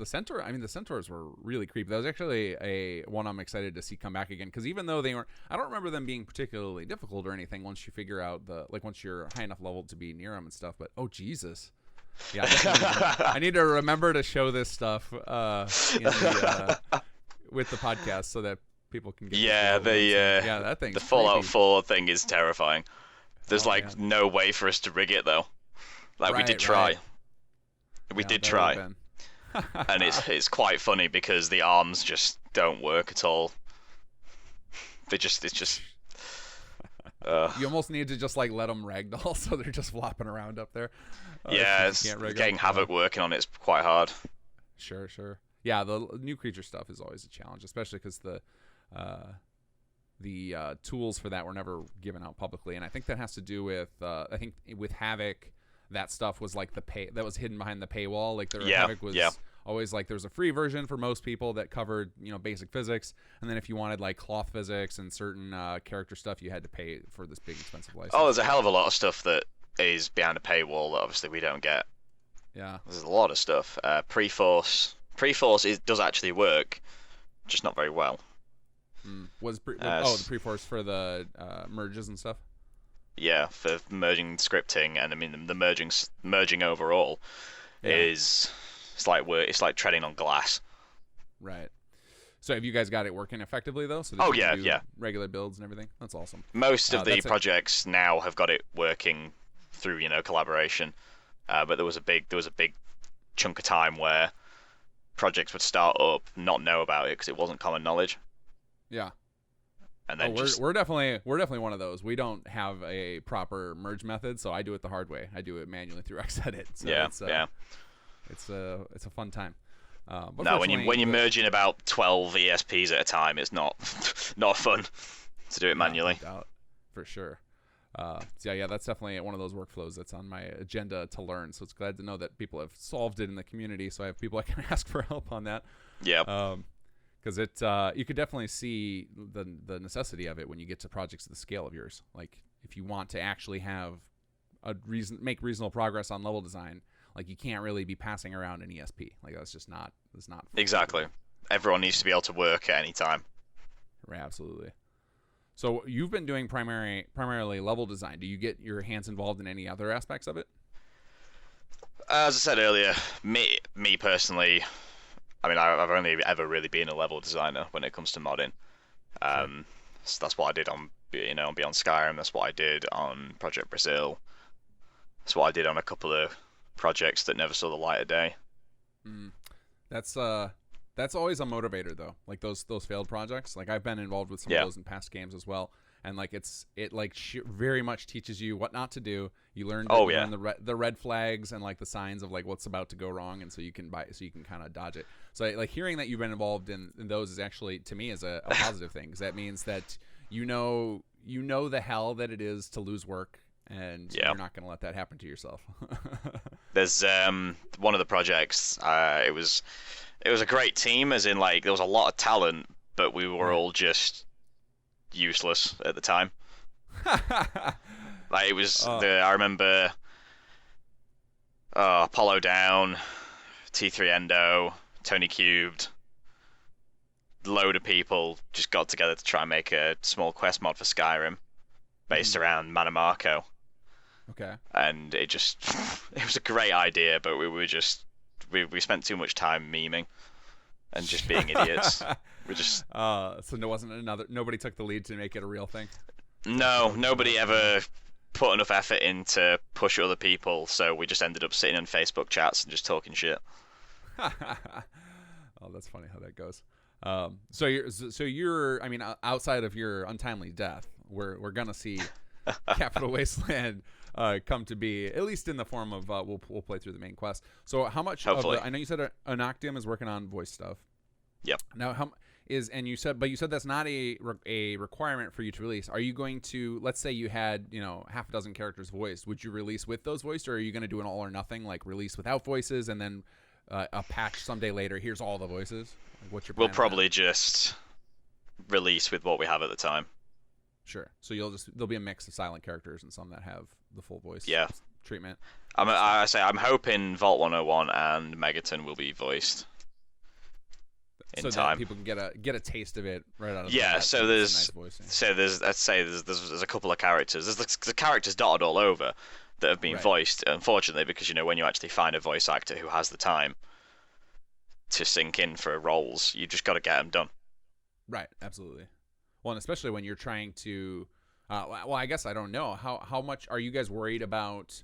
centaur. I mean, the centaurs were really creepy. That was actually a one I'm excited to see come back again, because even though they weren't, I don't remember them being particularly difficult or anything. Once you figure out once you're high enough level to be near them and stuff. But oh Jesus, yeah, I need to remember to show this stuff with the podcast so that people can get. That thing. The Fallout 4 thing is terrifying. There's no way for us to rig it though. We did try. Right. We did try, and it's quite funny because the arms just don't work at all. It's just. You almost need to just like let them ragdoll, so they're just flopping around up there. Getting Havoc working on it's quite hard. Sure. Yeah, the new creature stuff is always a challenge, especially because the tools for that were never given out publicly, and I think that has to do with with Havoc. That stuff was like that was hidden behind the paywall. Like Havoc was always like there was a free version for most people that covered basic physics, and then if you wanted like cloth physics and certain character stuff, you had to pay for this big expensive license. Oh, there's a hell of a lot of stuff that is behind a paywall that obviously we don't get. Yeah, there's a lot of stuff. Pre-Force does actually work, just not very well. The Pre-Force for the merges and stuff. Yeah, for merging scripting, and I mean the merging overall is it's like treading on glass. Right. So have you guys got it working effectively though? So regular builds and everything. That's awesome. Most of the projects now have got it working through collaboration, but there was a big chunk of time where projects would start up, not know about it because it wasn't common knowledge. Yeah. And then we're definitely one of those. We don't have a proper merge method, so I do it the hard way. I do it manually through Xedit. So it's a fun time. No, when you're merging about 12 ESPs at a time, it's not fun to do it manually. No doubt, for sure. That's definitely one of those workflows that's on my agenda to learn. So it's glad to know that people have solved it in the community, so I have people I can ask for help on that. Yeah. Because you could definitely see the necessity of it when you get to projects of the scale of yours. Like if you want to actually have make reasonable progress on level design, like you can't really be passing around an ESP. Like that's not exactly. Everyone needs to be able to work at any time. Right, absolutely. So you've been doing primarily level design. Do you get your hands involved in any other aspects of it? As I said earlier, me personally. I mean, I've only ever really been a level designer when it comes to modding. So that's what I did on Beyond Skyrim. That's what I did on Project Brazil. That's what I did on a couple of projects that never saw the light of day. That's always a motivator though. Like those failed projects. Like I've been involved with some of those in past games as well. and like it like very much teaches you what not to do. You learn, Oh, you yeah. learn the red flags and like the signs of like what's about to go wrong, and so you can kind of dodge it. So like hearing that you've been involved in those is actually, to me, is a positive thing, because that means that you know the hell that it is to lose work, and you're not going to let that happen to yourself. There's one of the projects. It was a great team, as in like there was a lot of talent, but we were all just useless at the time. Like it was I remember Apollo Down, T3 Endo, Tony Cubed, load of people just got together to try and make a small quest mod for Skyrim based around Manamarco. Okay. And it was a great idea, but we spent too much time memeing and just being idiots. So nobody took the lead to make it a real thing. No, nobody ever put enough effort in to push other people, so we just ended up sitting in Facebook chats and just talking shit. Oh, that's funny how that goes. So you're I mean, outside of your untimely death, we're gonna see Capital Wasteland come to be, at least in the form of we'll play through the main quest. So how much Hopefully. I know you said Anoctium is working on voice stuff. Yep. Now you said that's not a requirement for you to release. Are you going to, let's say you had half a dozen characters voiced, would you release with those voiced, or are you going to do an all or nothing, like release without voices and then a patch someday later, here's all the voices? Like, what's your plan? We'll probably just release with what we have at the time. Sure. So there'll be a mix of silent characters and some that have the full voice treatment. I'm hoping Vault 101 and Megaton will be voiced in time, that people can get a taste of it right out of the bat. So there's a couple of characters. There's the characters dotted all over that have been voiced, unfortunately, because when you actually find a voice actor who has the time to sink in for roles, you just got to get them done. Right, absolutely. Well, and especially when you're trying to I guess I don't know how much are you guys worried about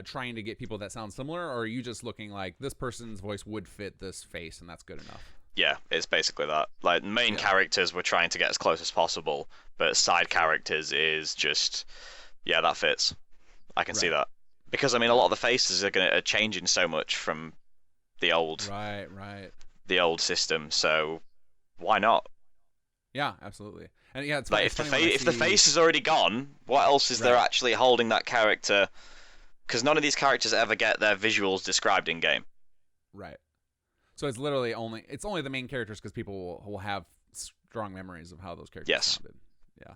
trying to get people that sound similar, or are you just looking like this person's voice would fit this face and that's good enough? Yeah, it's basically that. Like, main characters we're trying to get as close as possible, but side characters is just, that fits. I can see that. Because, I mean, a lot of the faces are changing so much from the old the old system, so why not? Yeah, absolutely. And yeah, it's like, if the face is already gone, what else is there actually holding that character? Because none of these characters ever get their visuals described in game. Right. So it's literally only the main characters, because people will have strong memories of how those characters sounded. Yeah.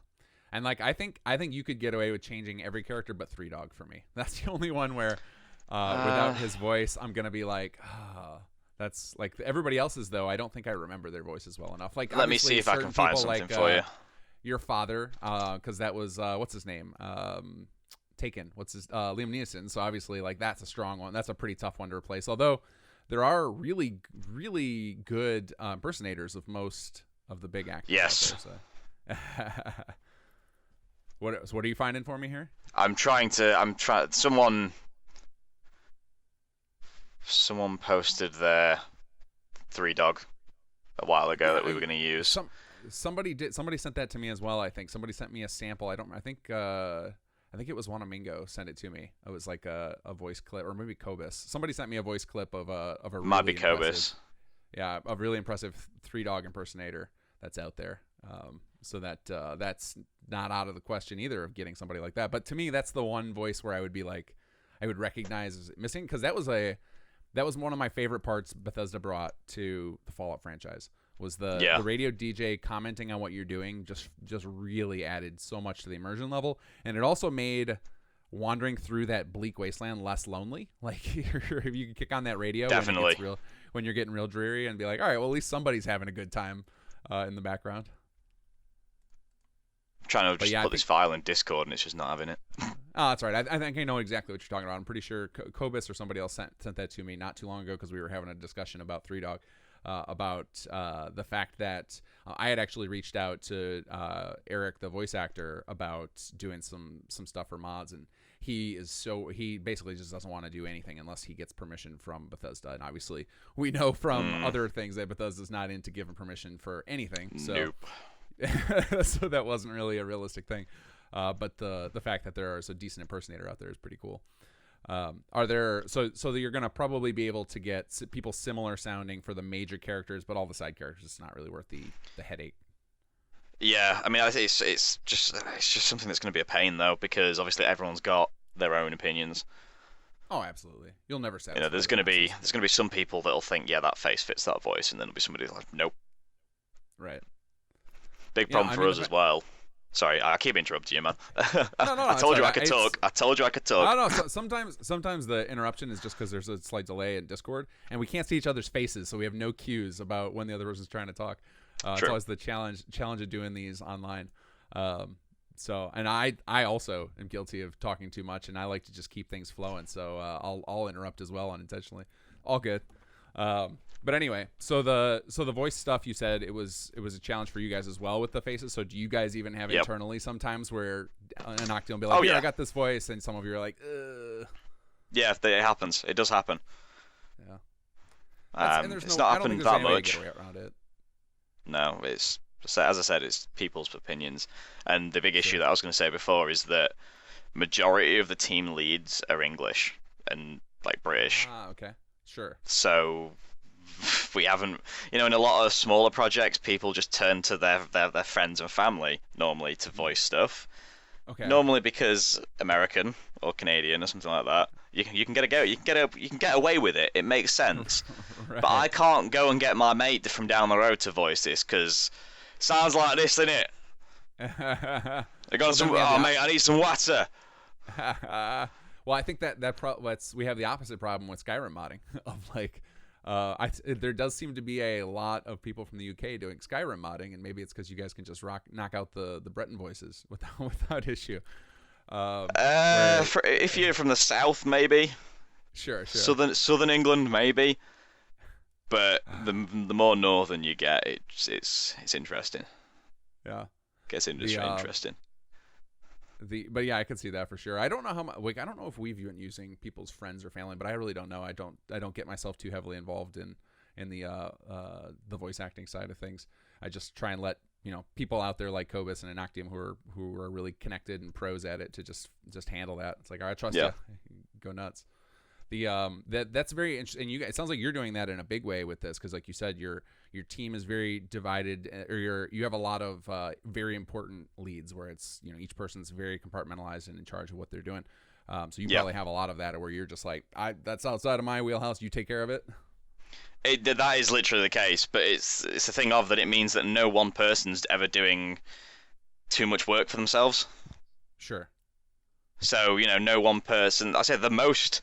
And like I think you could get away with changing every character but Three Dog for me. That's the only one where without his voice, I'm gonna be like, that's like everybody else's though. I don't think I remember their voices well enough. Like, let me see if I can find something for you. Your father, because that was what's his name? Taken. What's his Liam Neeson? So obviously, like, that's a strong one. That's a pretty tough one to replace. Although there are really, really good impersonators of most of the big actors. Yes. Out there, so. What are you finding for me here? I'm trying. Someone posted their Three Dog a while ago that we were going to use. Somebody sent that to me as well. I think somebody sent me a sample. I think it was Wanamingo sent it to me. It was like a voice clip, or maybe Kobus. Somebody sent me a voice clip of a really might be Kobus. Yeah, a really impressive Three Dog impersonator that's out there. So that's not out of the question either of getting somebody like that. But to me, that's the one voice where I would be like, I would recognize as missing, because that was one of my favorite parts Bethesda brought to the Fallout franchise. Was the radio DJ commenting on what you're doing just really added so much to the immersion level, and it also made wandering through that bleak wasteland less lonely. Like, if you can kick on that radio definitely when you're getting real dreary, and be like, all right, well, at least somebody's having a good time in the background. I'm trying to put this file in Discord, and it's just not having it. Oh, that's right. I think I know exactly what you're talking about. I'm pretty sure Kobus or somebody else sent that to me not too long ago, because we were having a discussion about Three Dog. About the fact that I had actually reached out to Eric, the voice actor, about doing some stuff for mods, and he basically just doesn't want to do anything unless he gets permission from Bethesda. And obviously, we know from other things that Bethesda's not into giving permission for anything. So, nope. So that wasn't really a realistic thing. But the fact that there is a decent impersonator out there is pretty cool. Are there so you're gonna probably be able to get people similar sounding for the major characters, but all the side characters, it's not really worth the headache. Yeah, I mean, it's just something that's going to be a pain though, because obviously everyone's got their own opinions. Oh, absolutely. You'll never satisfy. You know, there's going to be some people that'll think, yeah, that face fits that voice, and then there'll be somebody like, nope. Right. Big problem for us as well. Sorry, I keep interrupting you, man. No, I told you I could talk. I told you I could talk. No. Sometimes the interruption is just because there's a slight delay in Discord, and we can't see each other's faces, so we have no cues about when the other person's trying to talk. It's always the challenge of doing these online. So, and I also am guilty of talking too much, and I like to just keep things flowing. So I'll interrupt as well unintentionally. All good. But anyway, so the voice stuff, you said it was a challenge for you guys as well with the faces. So do you guys even have internally sometimes where an Octane will be like, I got this voice, and some of you are like, ugh. Yeah, it happens. It does happen. Yeah. It's not happened that much. Get around it. No, it's, as I said, it's people's opinions. And the big issue that I was going to say before is that majority of the team leads are English and like British. Ah, okay. Sure. So we haven't, in a lot of smaller projects, people just turn to their friends and family normally to voice stuff. Okay. Normally because American or Canadian or something like that. You can get away with it. It makes sense. Right. But I can't go and get my mate from down the road to voice this because it sounds like this, innit? I got some. Oh mate, I need some water. Well, I think we have the opposite problem with Skyrim modding. Of like, there does seem to be a lot of people from the UK doing Skyrim modding, and maybe it's because you guys can just knock out the Breton voices without issue. If you're from the south, maybe. Sure. Southern England, maybe. But the more northern you get, it's interesting. Yeah. Gets interesting. But yeah, I can see that for sure. I don't know how much. Like, I don't know if we've been using people's friends or family, but I really don't know. I don't get myself too heavily involved in the voice acting side of things. I just try and let people out there like Cobus and Inactium who are really connected and pros at it to just handle that. It's like, all right, trust you, go nuts. That's very interesting. And it sounds like you're doing that in a big way with this, because like you said, your team is very divided, or you have a lot of very important leads where it's each person's very compartmentalized and in charge of what they're doing. So you probably have a lot of that where you're just like, that's outside of my wheelhouse. You take care of it. That is literally the case, but it's a thing of that it means that no one person's ever doing too much work for themselves. Sure. So no one person. I say the most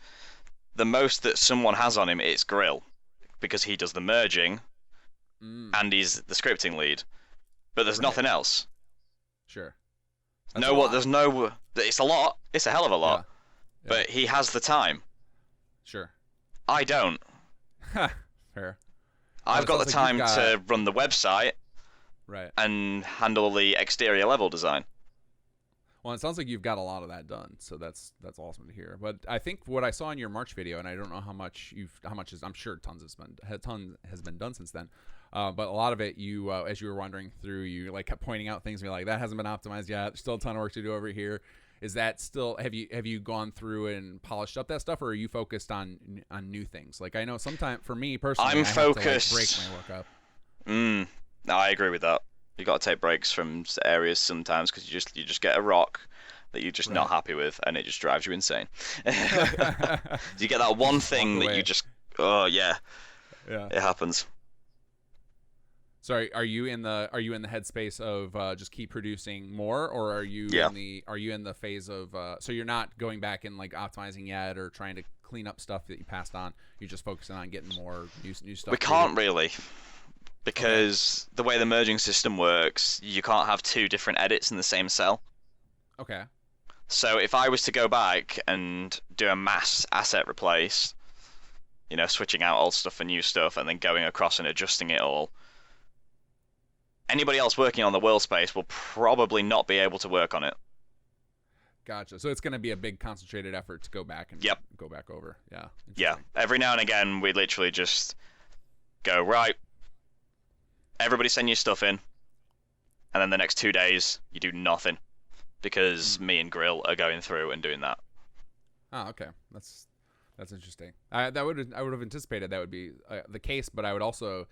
that someone has on him is Grill, because he does the merging, and he's the scripting lead. But there's nothing else. Sure. It's a lot. It's a hell of a lot. Yeah. But he has the time. Sure. I don't. Fair. I've got the time to run the website, right, and handle the exterior level design. Well, it sounds like you've got a lot of that done, so that's awesome to hear. But I think what I saw in your March video, and I don't know how much I'm sure tons has been done since then. But a lot of it, you as you were wandering through, you like kept pointing out things and you're like, that hasn't been optimized yet. There's still a ton of work to do over here. Is that still, have you gone through and polished up that stuff, or are you focused on new things? Like, I know sometimes for me personally, I'm focused. Have to, break my work up. No, I agree with that. You got to take breaks from areas sometimes, because you just get a rock that you're just not happy with, and it just drives you insane. You get that one thing that you just, yeah, it happens. Sorry, are you in the headspace of just keep producing more, or are you in the phase of so you're not going back and like optimizing yet or trying to clean up stuff that you passed on? You're just focusing on getting more new stuff. We can't really, because the way the merging system works, you can't have two different edits in the same cell. Okay. So if I was to go back and do a mass asset replace, switching out old stuff for new stuff and then going across and adjusting it all, anybody else working on the world space will probably not be able to work on it. Gotcha. So it's going to be a big concentrated effort to go back and go back over. Yeah. Yeah. Every now and again, we literally just go, right, everybody send your stuff in. and then the next 2 days you do nothing because me and Grill are going through and doing that. Oh, okay. That's interesting. I would have anticipated that would be the case, but I would also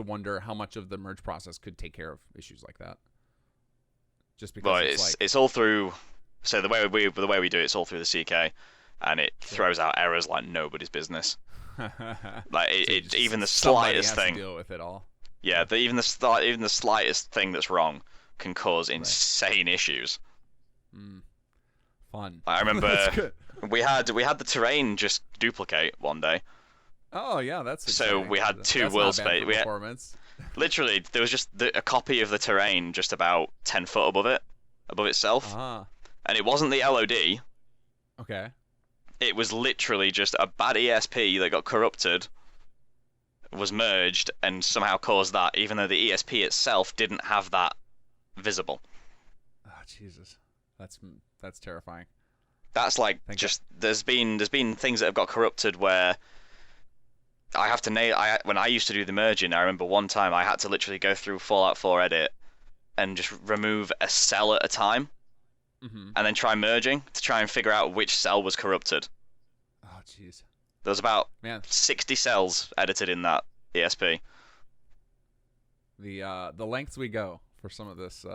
wonder how much of the merge process could take care of issues like that. Just because But it's all through. So the way we do it, it's all through the CK, and it throws out errors like nobody's business. Like even the slightest thing. To deal with it all. Yeah, even the slightest thing that's wrong can cause insane issues. Fun. I remember we had the terrain just duplicate one day. Oh yeah, that's exciting. So we had two world space. Literally, there was just a copy of the terrain just about 10 foot above itself, and it wasn't the LOD. Okay. It was literally just a bad ESP that got corrupted, was merged, and somehow caused that, even though the ESP itself didn't have that visible. Oh Jesus, that's terrifying. That's like there's been things that have got corrupted where I have to when I used to do the merging, I remember one time I had to literally go through Fallout 4 edit and just remove a cell at a time, and then try merging to try and figure out which cell was corrupted. Oh jeez. There was about 60 cells edited in that ESP. The lengths we go for some of these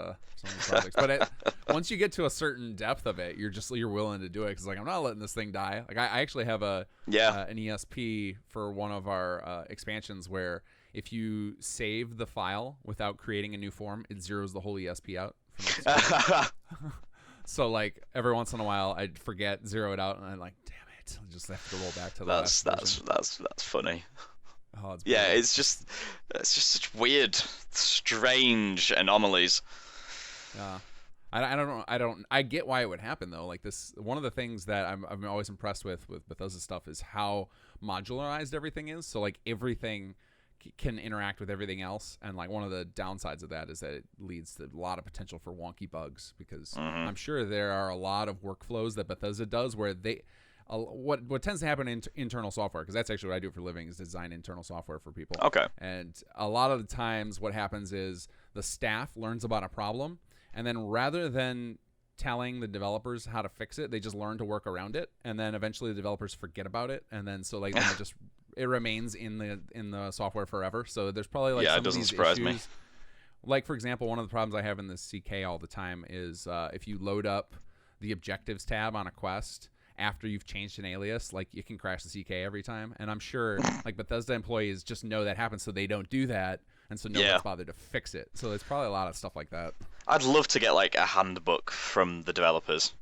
projects, but once you get to a certain depth of it, you're willing to do it because like I'm not letting this thing die. Like I actually have an ESP for one of our expansions where if you save the file without creating a new form, it zeroes the whole ESP out. So like every once in a while I'd forget, zero it out, and I'm like, damn it, I just have to roll back to the last version. That's funny. Oh, it's yeah, it's just such weird, strange anomalies. Yeah, I get why it would happen though. Like this, one of the things that I'm always impressed with Bethesda stuff is how modularized everything is. So like everything can interact with everything else, and like one of the downsides of that is that it leads to a lot of potential for wonky bugs because I'm sure there are a lot of workflows that Bethesda does where they. What tends to happen in internal software, because that's actually what I do for a living, is design internal software for people. Okay. And a lot of the times what happens is the staff learns about a problem, and then rather than telling the developers how to fix it, they just learn to work around it, and then eventually the developers forget about it, and then so like then it remains in the software forever. So there's probably like some it doesn't of these surprise issues. me. Like for example, one of the problems I have in the CK all the time is if you load up the objectives tab on a quest after you've changed an alias, like you can crash the CK every time. And I'm sure like Bethesda employees just know that happens, so they don't do that, and so no one's bothered to fix it. So there's probably a lot of stuff like that. I'd love to get like a handbook from the developers.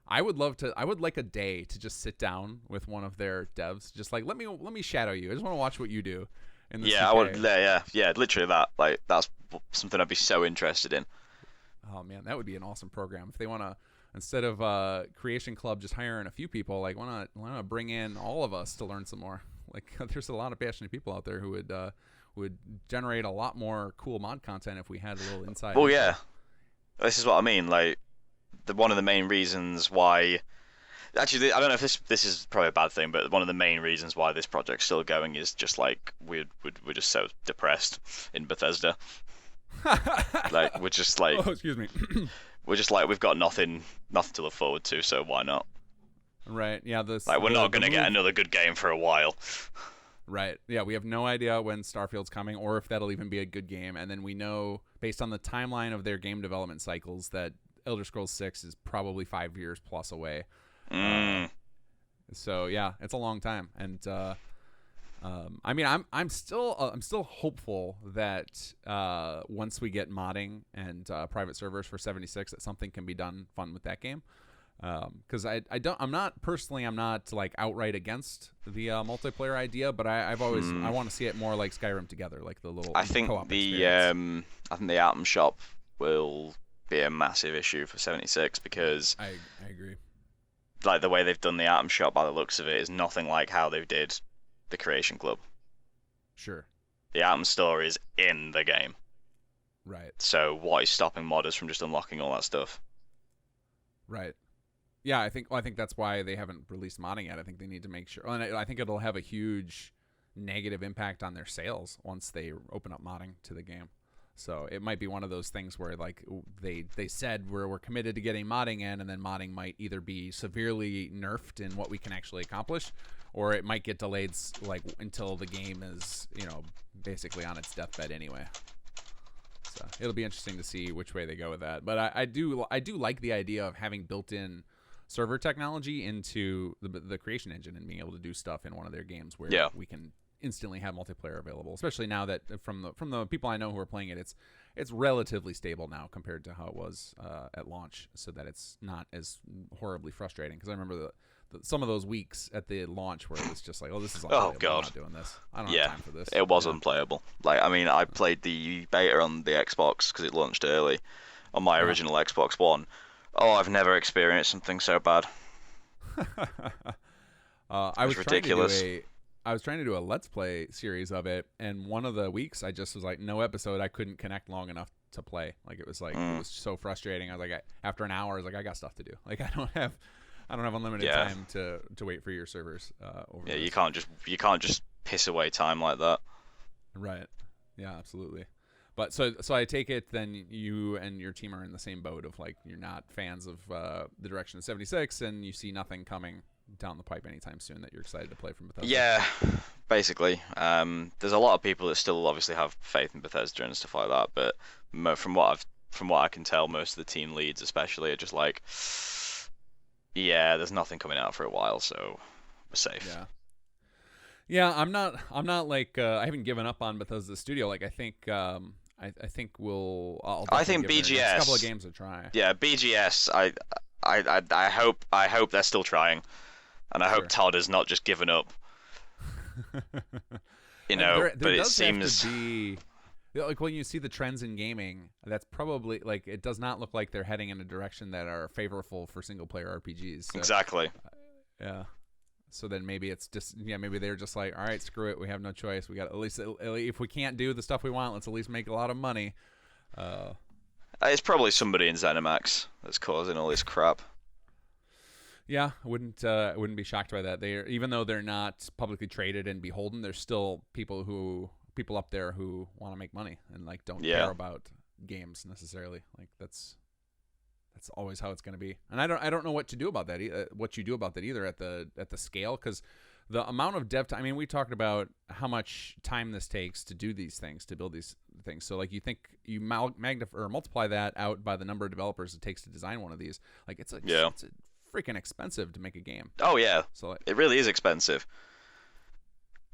I would like a day to just sit down with one of their devs, just like let me shadow you. I just want to watch what you do. In the CK. I would. Yeah, literally that. Like that's something I'd be so interested in. Oh man, that would be an awesome program. If they want to, instead of Creation Club just hiring a few people, like why not bring in all of us to learn some more? Like there's a lot of passionate people out there who would generate a lot more cool mod content if we had a little insight. Well, yeah, this is what I mean. Like one of the main reasons why. Actually, I don't know if this is probably a bad thing, but one of the main reasons why this project's still going is just like we're just so depressed in Bethesda. Like we're just like. Oh, excuse me. We're just like we've got nothing to look forward to, so why not? Right. Yeah. We're not gonna get another good game for a while. Right. Yeah. We have no idea when Starfield's coming, or if that'll even be a good game. And then we know, based on the timeline of their game development cycles, that Elder Scrolls 6 is probably 5 years plus away. So yeah, it's a long time, and I mean, I'm still hopeful that once we get modding and private servers for 76, that something can be done fun with that game. Because I'm not like outright against the multiplayer idea, but I want to see it more like Skyrim together, like the little. I think the Atom Shop will be a massive issue for 76 because I agree. Like the way they've done the Atom Shop, by the looks of it, is nothing like how they did the Creation Club. Sure. The Atom Store is in the game. Right. So what is stopping modders from just unlocking all that stuff? Right. Yeah, I think that's why they haven't released modding yet. I think they need to make sure, and I think it'll have a huge negative impact on their sales once they open up modding to the game. So it might be one of those things where like they said we're committed to getting modding in, and then modding might either be severely nerfed in what we can actually accomplish, or it might get delayed like until the game is, you know, basically on its deathbed anyway. So it'll be interesting to see which way they go with that. But I do like the idea of having built-in server technology into the creation engine and being able to do stuff in one of their games where we can instantly have multiplayer available, especially now that from the people I know who are playing it, it's relatively stable now compared to how it was at launch, so that it's not as horribly frustrating. Because I remember some of those weeks at the launch where it was just like, oh, this is unplayable. I'm not doing this. I don't have time for this. It was unplayable. Like, I mean, I played the beta on the Xbox because it launched early on my original Xbox One. Oh, I've never experienced something so bad. I was ridiculous. I was trying to do a Let's Play series of it, and one of the weeks I just was like, no episode, I couldn't connect long enough to play. Like, it was like it was so frustrating. I was like, after an hour, I was like, I got stuff to do. Like, I don't have unlimited time to wait for your servers. Over you can't just piss away time like that. Right. Yeah, absolutely. But so I take it then you and your team are in the same boat of like, you're not fans of the direction of 76, and you see nothing coming down the pipe anytime soon that you're excited to play from Bethesda. Yeah, basically. There's a lot of people that still obviously have faith in Bethesda and stuff like that, but from what I can tell, most of the team leads especially are just like, yeah, there's nothing coming out for a while, so we're safe. Yeah, I'm not like I haven't given up on Bethesda Studio. Like, I think I think I think BGS a couple of games to try. Yeah, BGS. I hope they're still trying, and I hope Todd has not just given up. You know, there but it does seems have to be, like, when you see the trends in gaming, that's probably like, it does not look like they're heading in a direction that are favorable for single player RPGs. So, exactly. Yeah. So then maybe it's just, maybe they're just like, all right, screw it, we have no choice. We got at least, if we can't do the stuff we want, let's at least make a lot of money. It's probably somebody in ZeniMax that's causing all this crap. Yeah, I wouldn't be shocked by that. Even though they're not publicly traded and beholden, there's still people up there who want to make money and like don't care about games necessarily. Like that's always how it's going to be. And I don't know what to do about that. What you do about that either at the scale, because the amount of dev time. I mean, we talked about how much time this takes to do these things, to build these things. So like, you think you multiply that out by the number of developers it takes to design one of these. Like, it's freaking expensive to make a game. Oh yeah, so it really is expensive.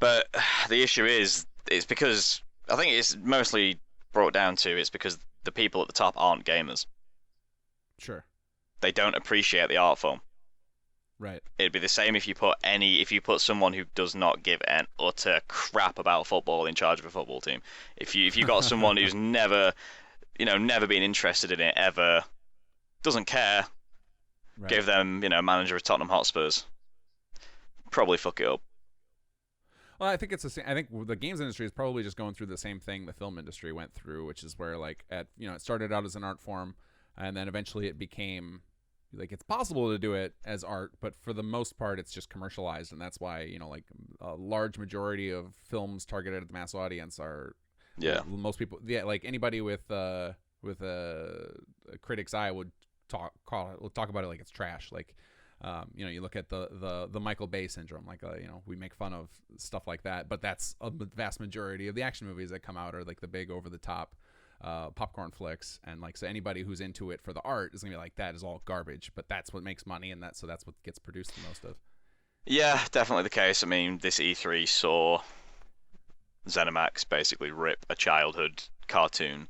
But the issue is, it's because I think it's mostly brought down to it's because the people at the top aren't gamers. Sure. They don't appreciate the art form. Right. It'd be the same if you put someone who does not give an utter crap about football in charge of a football team. If you got someone who's never been interested in it ever, doesn't care, give them, manager of Tottenham Hotspurs, probably fuck it up. Well, I think it's the same. I think the games industry is probably just going through the same thing the film industry went through, which is where like it started out as an art form, and then eventually it became like, it's possible to do it as art, but for the most part it's just commercialized, and that's why like a large majority of films targeted at the mass audience are most people like anybody with a critic's eye would talk about it like it's trash. Like you look at the Michael Bay syndrome, like we make fun of stuff like that, but that's a vast majority of the action movies that come out are like the big over the top popcorn flicks, and like, so anybody who's into it for the art is gonna be like, that is all garbage, but that's what makes money, and so that's what gets produced the most of. Yeah, definitely the case. I mean, this E3 saw ZeniMax basically rip a childhood cartoon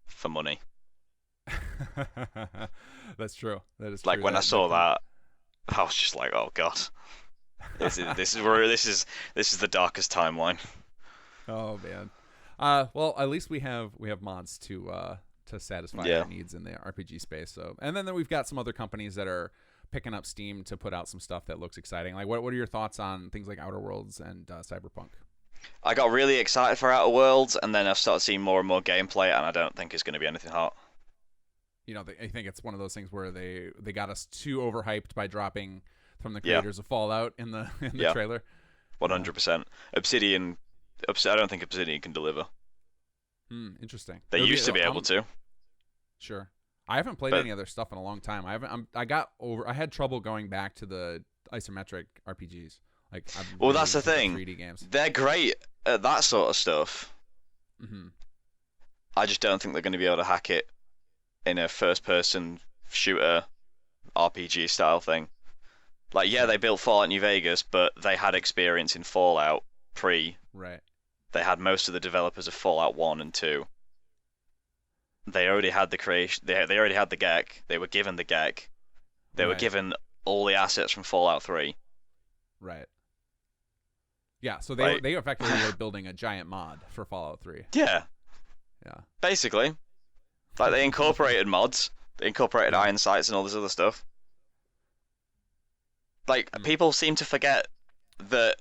for money. That's true. That is like true. When I saw that, I was just like, oh god, this is the darkest timeline. Oh man. Well, at least we have mods to satisfy our needs in the RPG space. So, and then we've got some other companies that are picking up steam to put out some stuff that looks exciting. Like, what are your thoughts on things like Outer Worlds and Cyberpunk? I got really excited for Outer Worlds, and then I've started seeing more and more gameplay, and I don't think it's going to be anything hot. I think it's one of those things where they got us too overhyped by dropping from the creators of Fallout in the trailer. 100%. Obsidian. I don't think Obsidian can deliver. Interesting. They used to be able to. Sure. I haven't played any other stuff in a long time. I had trouble going back to the isometric RPGs. Like, well, that's the thing. 3D games. They're great at that sort of stuff. Mm-hmm. I just don't think they're going to be able to hack it in a first-person shooter RPG style thing. Like, yeah, they built Fallout New Vegas, but they had experience in Fallout pre. Right. They had most of the developers of Fallout 1 and 2. They already had the creation. They already had the GEC. They were given the GEC. They were given all the assets from Fallout 3. Right. Yeah, so they effectively were building a giant mod for Fallout 3. Yeah. Yeah. Basically. Like, they incorporated mods. They incorporated iron sights and all this other stuff. Like, people seem to forget that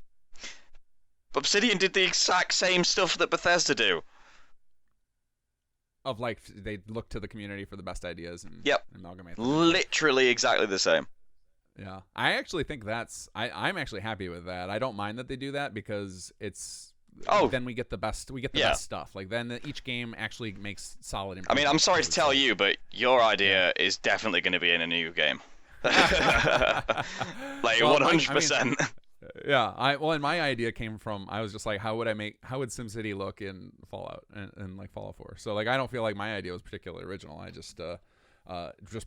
Obsidian did the exact same stuff that Bethesda do. Of, like, they look to the community for the best ideas and amalgamate them. Literally exactly the same. Yeah. I actually think I'm actually happy with that. I don't mind that they do that because it's... then we get the best best stuff. Like, then each game actually makes solid improvements. I mean, I'm sorry to tell you, but your idea is definitely going to be in a new game. Like, 100%. And my idea came from, I was just like, how would SimCity look in Fallout and like Fallout 4? So, like, I don't feel like my idea was particularly original. I just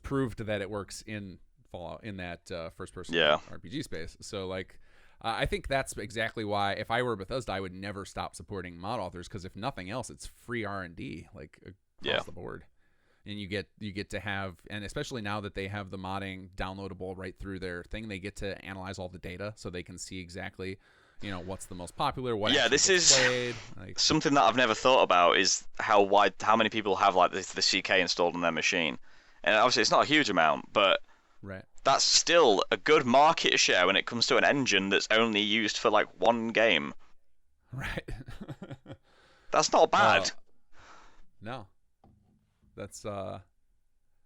proved that it works in Fallout, in that first person RPG space. So, like, I think that's exactly why, if I were Bethesda, I would never stop supporting mod authors, because if nothing else, it's free R&D, like, across the board. And you get to have, and especially now that they have the modding downloadable right through their thing, they get to analyze all the data so they can see exactly, what's the most popular, this is played. Like, something that I've never thought about, is how many people have, like, the CK installed on their machine. And obviously it's not a huge amount, but that's still a good market share when it comes to an engine that's only used for, like, one game. Right. That's not bad. No. That's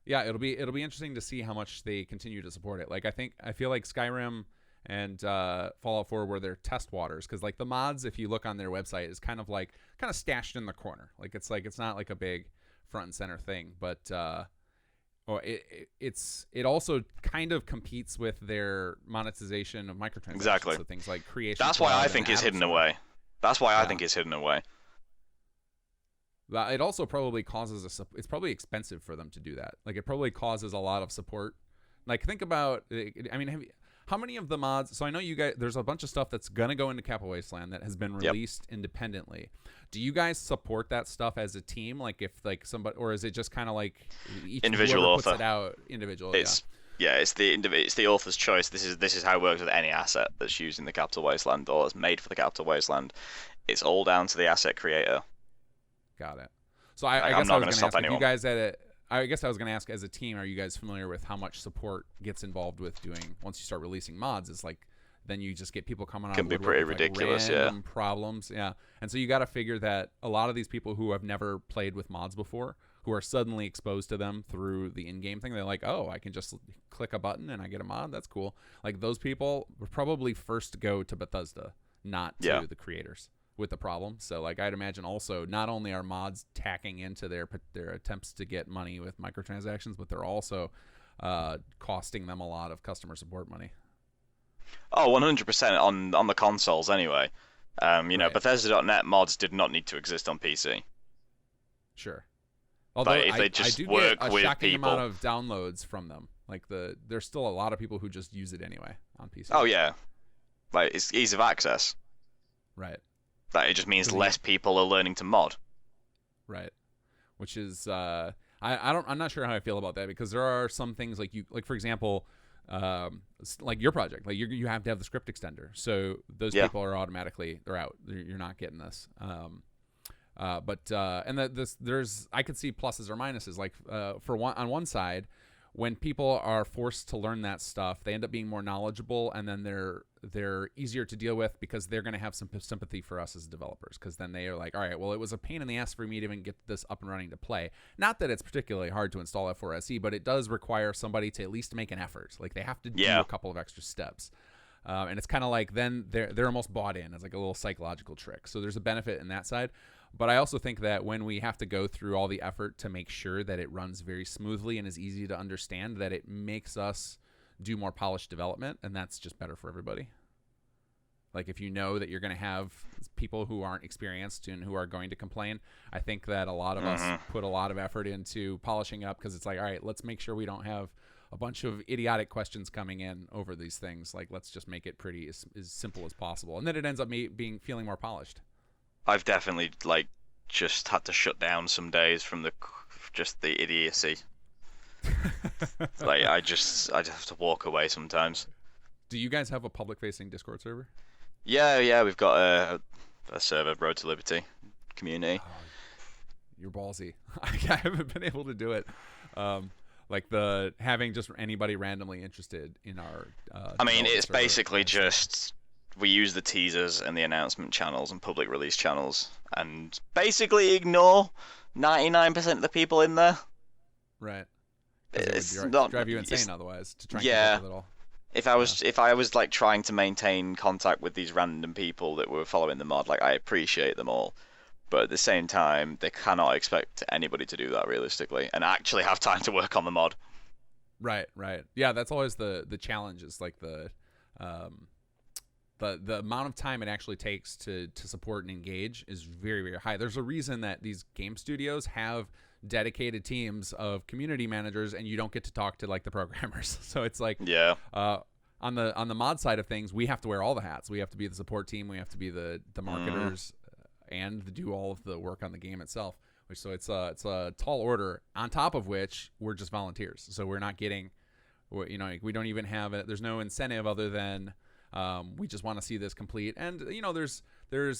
it'll be interesting to see how much they continue to support it. Like, I feel like Skyrim and Fallout 4 were their test waters, because, like, the mods, if you look on their website, is kind of stashed in the corner. Like, it's not like a big front and center thing, but it also kind of competes with their monetization of microtransactions. Exactly. So things like creation. That's why I think it's hidden away. That's why I think it's hidden away. It also probably causes it's probably expensive for them to do that. Like, it probably causes a lot of support. Like, think about, I mean, how many of the mods? So I know you guys, there's a bunch of stuff that's gonna go into Capital Wasteland that has been released independently. Do you guys support that stuff as a team? Like, if, like, somebody, or is it just kind of like each individual author puts it out individual? It's the author's choice. This is how it works with any asset that's used in the Capital Wasteland or is made for the Capital Wasteland. It's all down to the asset creator. Got it. So I guess I was going to ask if you guys I guess I was going to ask, as a team, are you guys familiar with how much support gets involved with doing, once you start releasing mods? It's like, then you just get people coming on. Can be pretty ridiculous, random problems, and so you got to figure that a lot of these people who have never played with mods before, who are suddenly exposed to them through the in-game thing, they're like, oh, I can just click a button and I get a mod. That's cool. Like, those people would probably first go to Bethesda, not to the creators with the problem. So, like, I'd imagine also, not only are mods tacking into their attempts to get money with microtransactions, but they're also costing them a lot of customer support money. Oh, 100% on the consoles anyway. Bethesda.net mods did not need to exist on PC. Sure. Although if they just work get a with shocking people. amount of downloads from them. Like, there's still a lot of people who just use it anyway on PC. Oh yeah, like, it's ease of access. Right. That it just means less people are learning to mod. Right. Which is I'm not sure how I feel about that, because there are some things, like, for example, like your project, like, you have to have the script extender, so those people are automatically, they're out. You're not getting this. There's, I could see pluses or minuses. Like, on one side, when people are forced to learn that stuff, they end up being more knowledgeable, and then they're easier to deal with, because they're going to have some sympathy for us as developers, because then they are like, all right, well, it was a pain in the ass for me to even get this up and running to play. Not that it's particularly hard to install F4SE, but it does require somebody to at least make an effort. Like, they have to do a couple of extra steps. And it's kind of like, then they're almost bought in. It's like a little psychological trick. So there's a benefit in that side. But I also think that when we have to go through all the effort to make sure that it runs very smoothly and is easy to understand, that it makes us do more polished development, and that's just better for everybody. Like, if you know that you're going to have people who aren't experienced and who are going to complain, I think that a lot of us put a lot of effort into polishing up, because it's like, all right, let's make sure we don't have a bunch of idiotic questions coming in over these things. Like, let's just make it pretty as simple as possible. And then it ends up feeling more polished. I've definitely just had to shut down some days from just the idiocy. I just have to walk away sometimes. Do you guys have a public-facing Discord server? Yeah, we've got a server, Road to Liberty community. Oh, you're ballsy. I haven't been able to do it. Like having just anybody randomly interested in our. I mean, it's basically just we use the teasers and the announcement channels and public release channels, and basically ignore 99% of the people in there. Right. It's it would not drive you insane otherwise to try and yeah. keep up with it all. If I was like trying to maintain contact with these random people that were following the mod, like I appreciate them all, but at the same time, they cannot expect anybody to do that realistically and actually have time to work on the mod. Right. Yeah, that's always the challenge, is like the amount of time it actually takes to support and engage is very, very high. There's a reason that these game studios have dedicated teams of community managers, and you don't get to talk to like the programmers. So it's like, on the mod side of things, we have to wear all the hats. We have to be the support team, we have to be the marketers, and do all of the work on the game itself. So it's a tall order, on top of which we're just volunteers. So we're not getting, we don't even have it. There's no incentive other than we just want to see this complete. And there's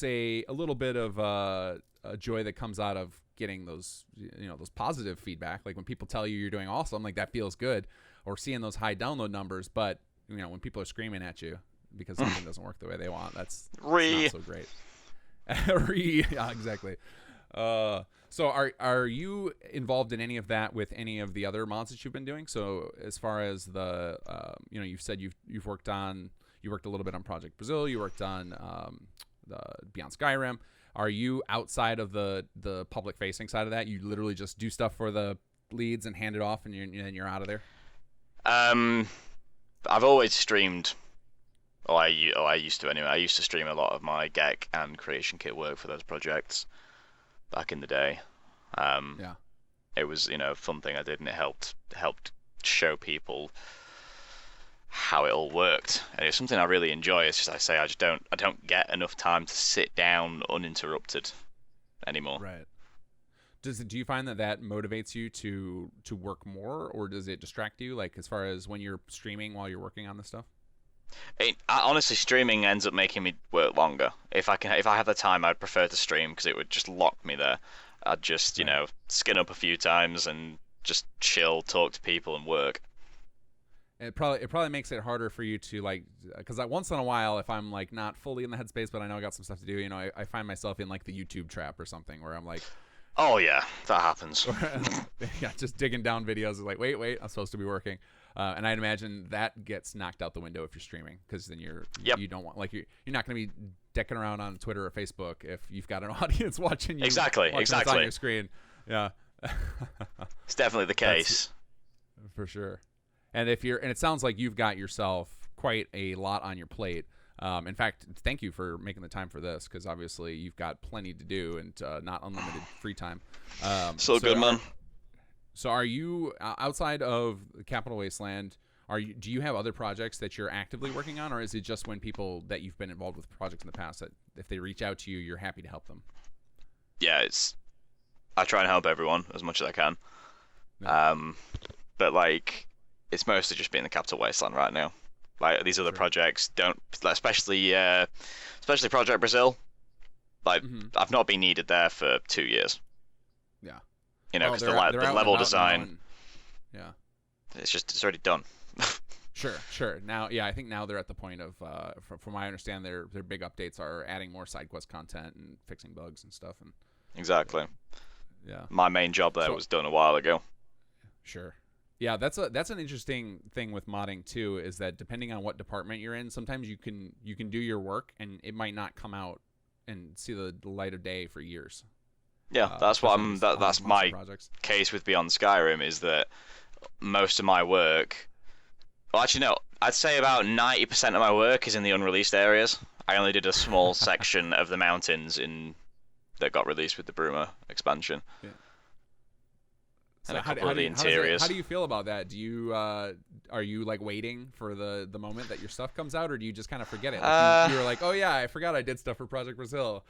a little bit of a joy that comes out of getting those positive feedback. Like when people tell you you're doing awesome, like that feels good, or seeing those high download numbers. But when people are screaming at you because something doesn't work the way they want, that's not so great. Yeah, exactly. So are you involved in any of that with any of the other mods that you've been doing? So as far as the you've said you worked a little bit on Project Brazil, you worked on the Beyond Skyrim. Are you outside of the public facing side of that? You literally just do stuff for the leads and hand it off, and you're out of there? I've always streamed. I used to anyway. I used to stream a lot of my GEC and Creation Kit work for those projects back in the day. Yeah. It was a fun thing I did, and it helped show people how it all worked, and it's something I really enjoy. It's just I don't get enough time to sit down uninterrupted anymore. Right. Do you find that motivates you to work more, or does it distract you? Like as far as when you're streaming while you're working on this stuff? Honestly, streaming ends up making me work longer. If I have the time, I'd prefer to stream because it would just lock me there. I'd just skin up a few times and just chill, talk to people, and work. It probably makes it harder for you to because once in a while, if I'm like not fully in the headspace, but I know I got some stuff to do, I find myself in like the YouTube trap or something where I'm like, oh yeah, that happens. Yeah, just digging down videos is like, wait, I'm supposed to be working, and I'd imagine that gets knocked out the window if you're streaming, because then you don't want you're not going to be decking around on Twitter or Facebook if you've got an audience watching you. Exactly. On your screen. Yeah. It's definitely the case. For sure. And it sounds like you've got yourself quite a lot on your plate. In fact, thank you for making the time for this, because obviously you've got plenty to do and not unlimited free time. So good, man. So are you outside of Capital Wasteland? Do you have other projects that you're actively working on, or is it just when people that you've been involved with projects in the past that if they reach out to you, you're happy to help them? Yeah, I try and help everyone as much as I can. Yeah. But it's mostly just being the Capital Wasteland right now. Like these other projects don't, especially Project Brazil. I've not been needed there for 2 years. Yeah. Because the level design. Yeah. It's already done. Sure. Now, yeah, I think now they're at the point of, from what I understand, their big updates are adding more side quest content and fixing bugs and stuff. And exactly. Yeah. My main job there was done a while ago. Sure. Yeah, that's an interesting thing with modding too, is that depending on what department you're in, sometimes you can do your work and it might not come out and see the light of day for years. Yeah, that's what especially that's on monster my projects. case with Beyond Skyrim is that most of my work, well, actually no, I'd say about 90% of my work is in the unreleased areas. I only did a small section of the mountains in that got released with the Bruma expansion, Yeah. and So a couple of the how interiors. do you feel about that? Do you are you like waiting for the moment that your stuff comes out, or do you just kind of forget it? Like you were like, oh yeah, I forgot I did stuff for Project Brazil.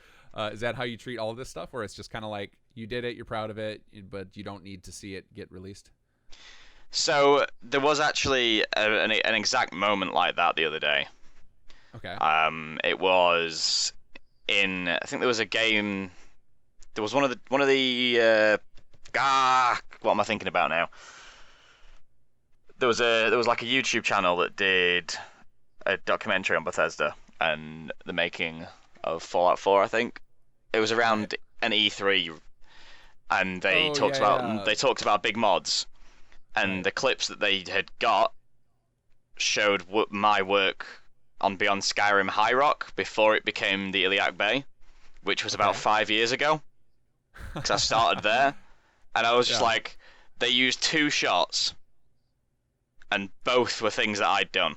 Is that how you treat all of this stuff, or it's just kind of like you did it, you're proud of it, but you don't need to see it get released? So there was actually an exact moment like that the other day. Okay. It was in, I think there was a game. There was one of the what am I thinking about now? There was like a YouTube channel that did a documentary on Bethesda and the making of Fallout 4. I think it was around an E3, and Oh yeah. they talked about big mods, and Right. the clips that they had got showed my work on Beyond Skyrim High Rock before it became the Iliac Bay, which was about Okay. 5 years ago. Because I started there, and I was just Yeah. like, they used two shots, and both were things that I'd done.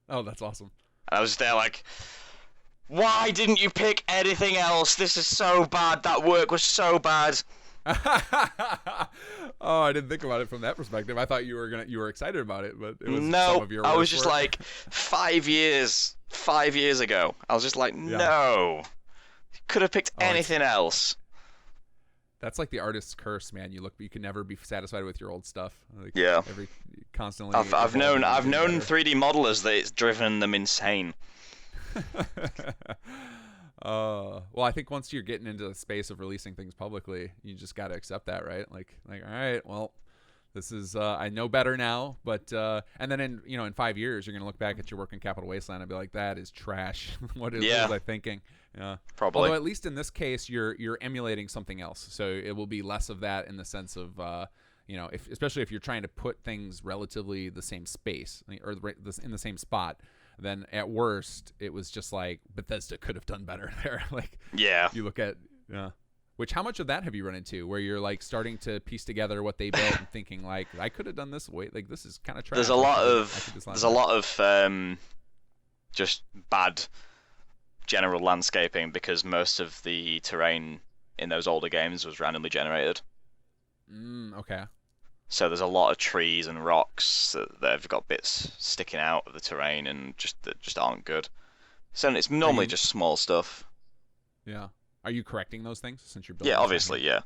Oh, that's awesome. And I was there like, why didn't you pick anything else? This is so bad. That work was so bad. Oh, I didn't think about it from that perspective. I thought you were excited about it, but it was some No, of your I was worst just work. like, 5 years ago. I was just like, Yeah. no. Could have picked Oh, anything else. That's like the artist's curse, man. You can never be satisfied with your old stuff. Like Yeah. constantly. I've known evolving and getting better. 3D modelers that it's driven them insane. Well, I think once you're getting into the space of releasing things publicly, you just got to accept that, right? Like, all right, well, this is I know better now, but and then in 5 years, you're gonna look back at your work in Capital Wasteland and be like, that is trash. What was I thinking? Yeah. Probably. Although at least in this case, you're emulating something else, so it will be less of that in the sense of especially if you're trying to put things relatively the same space or in the same spot. Then at worst, it was just like Bethesda could have done better there. Like, Yeah. you look at, which how much of that have you run into where you're like starting to piece together what they built and thinking like, I could have done this way. Like, this is kind of trash. There's a lot of just bad general landscaping because most of the terrain in those older games was randomly generated. Okay. So there's a lot of trees and rocks that have got bits sticking out of the terrain and that just aren't good. So it's normally just small stuff. Yeah. Are you correcting those things since you're building? Yeah, obviously, yeah.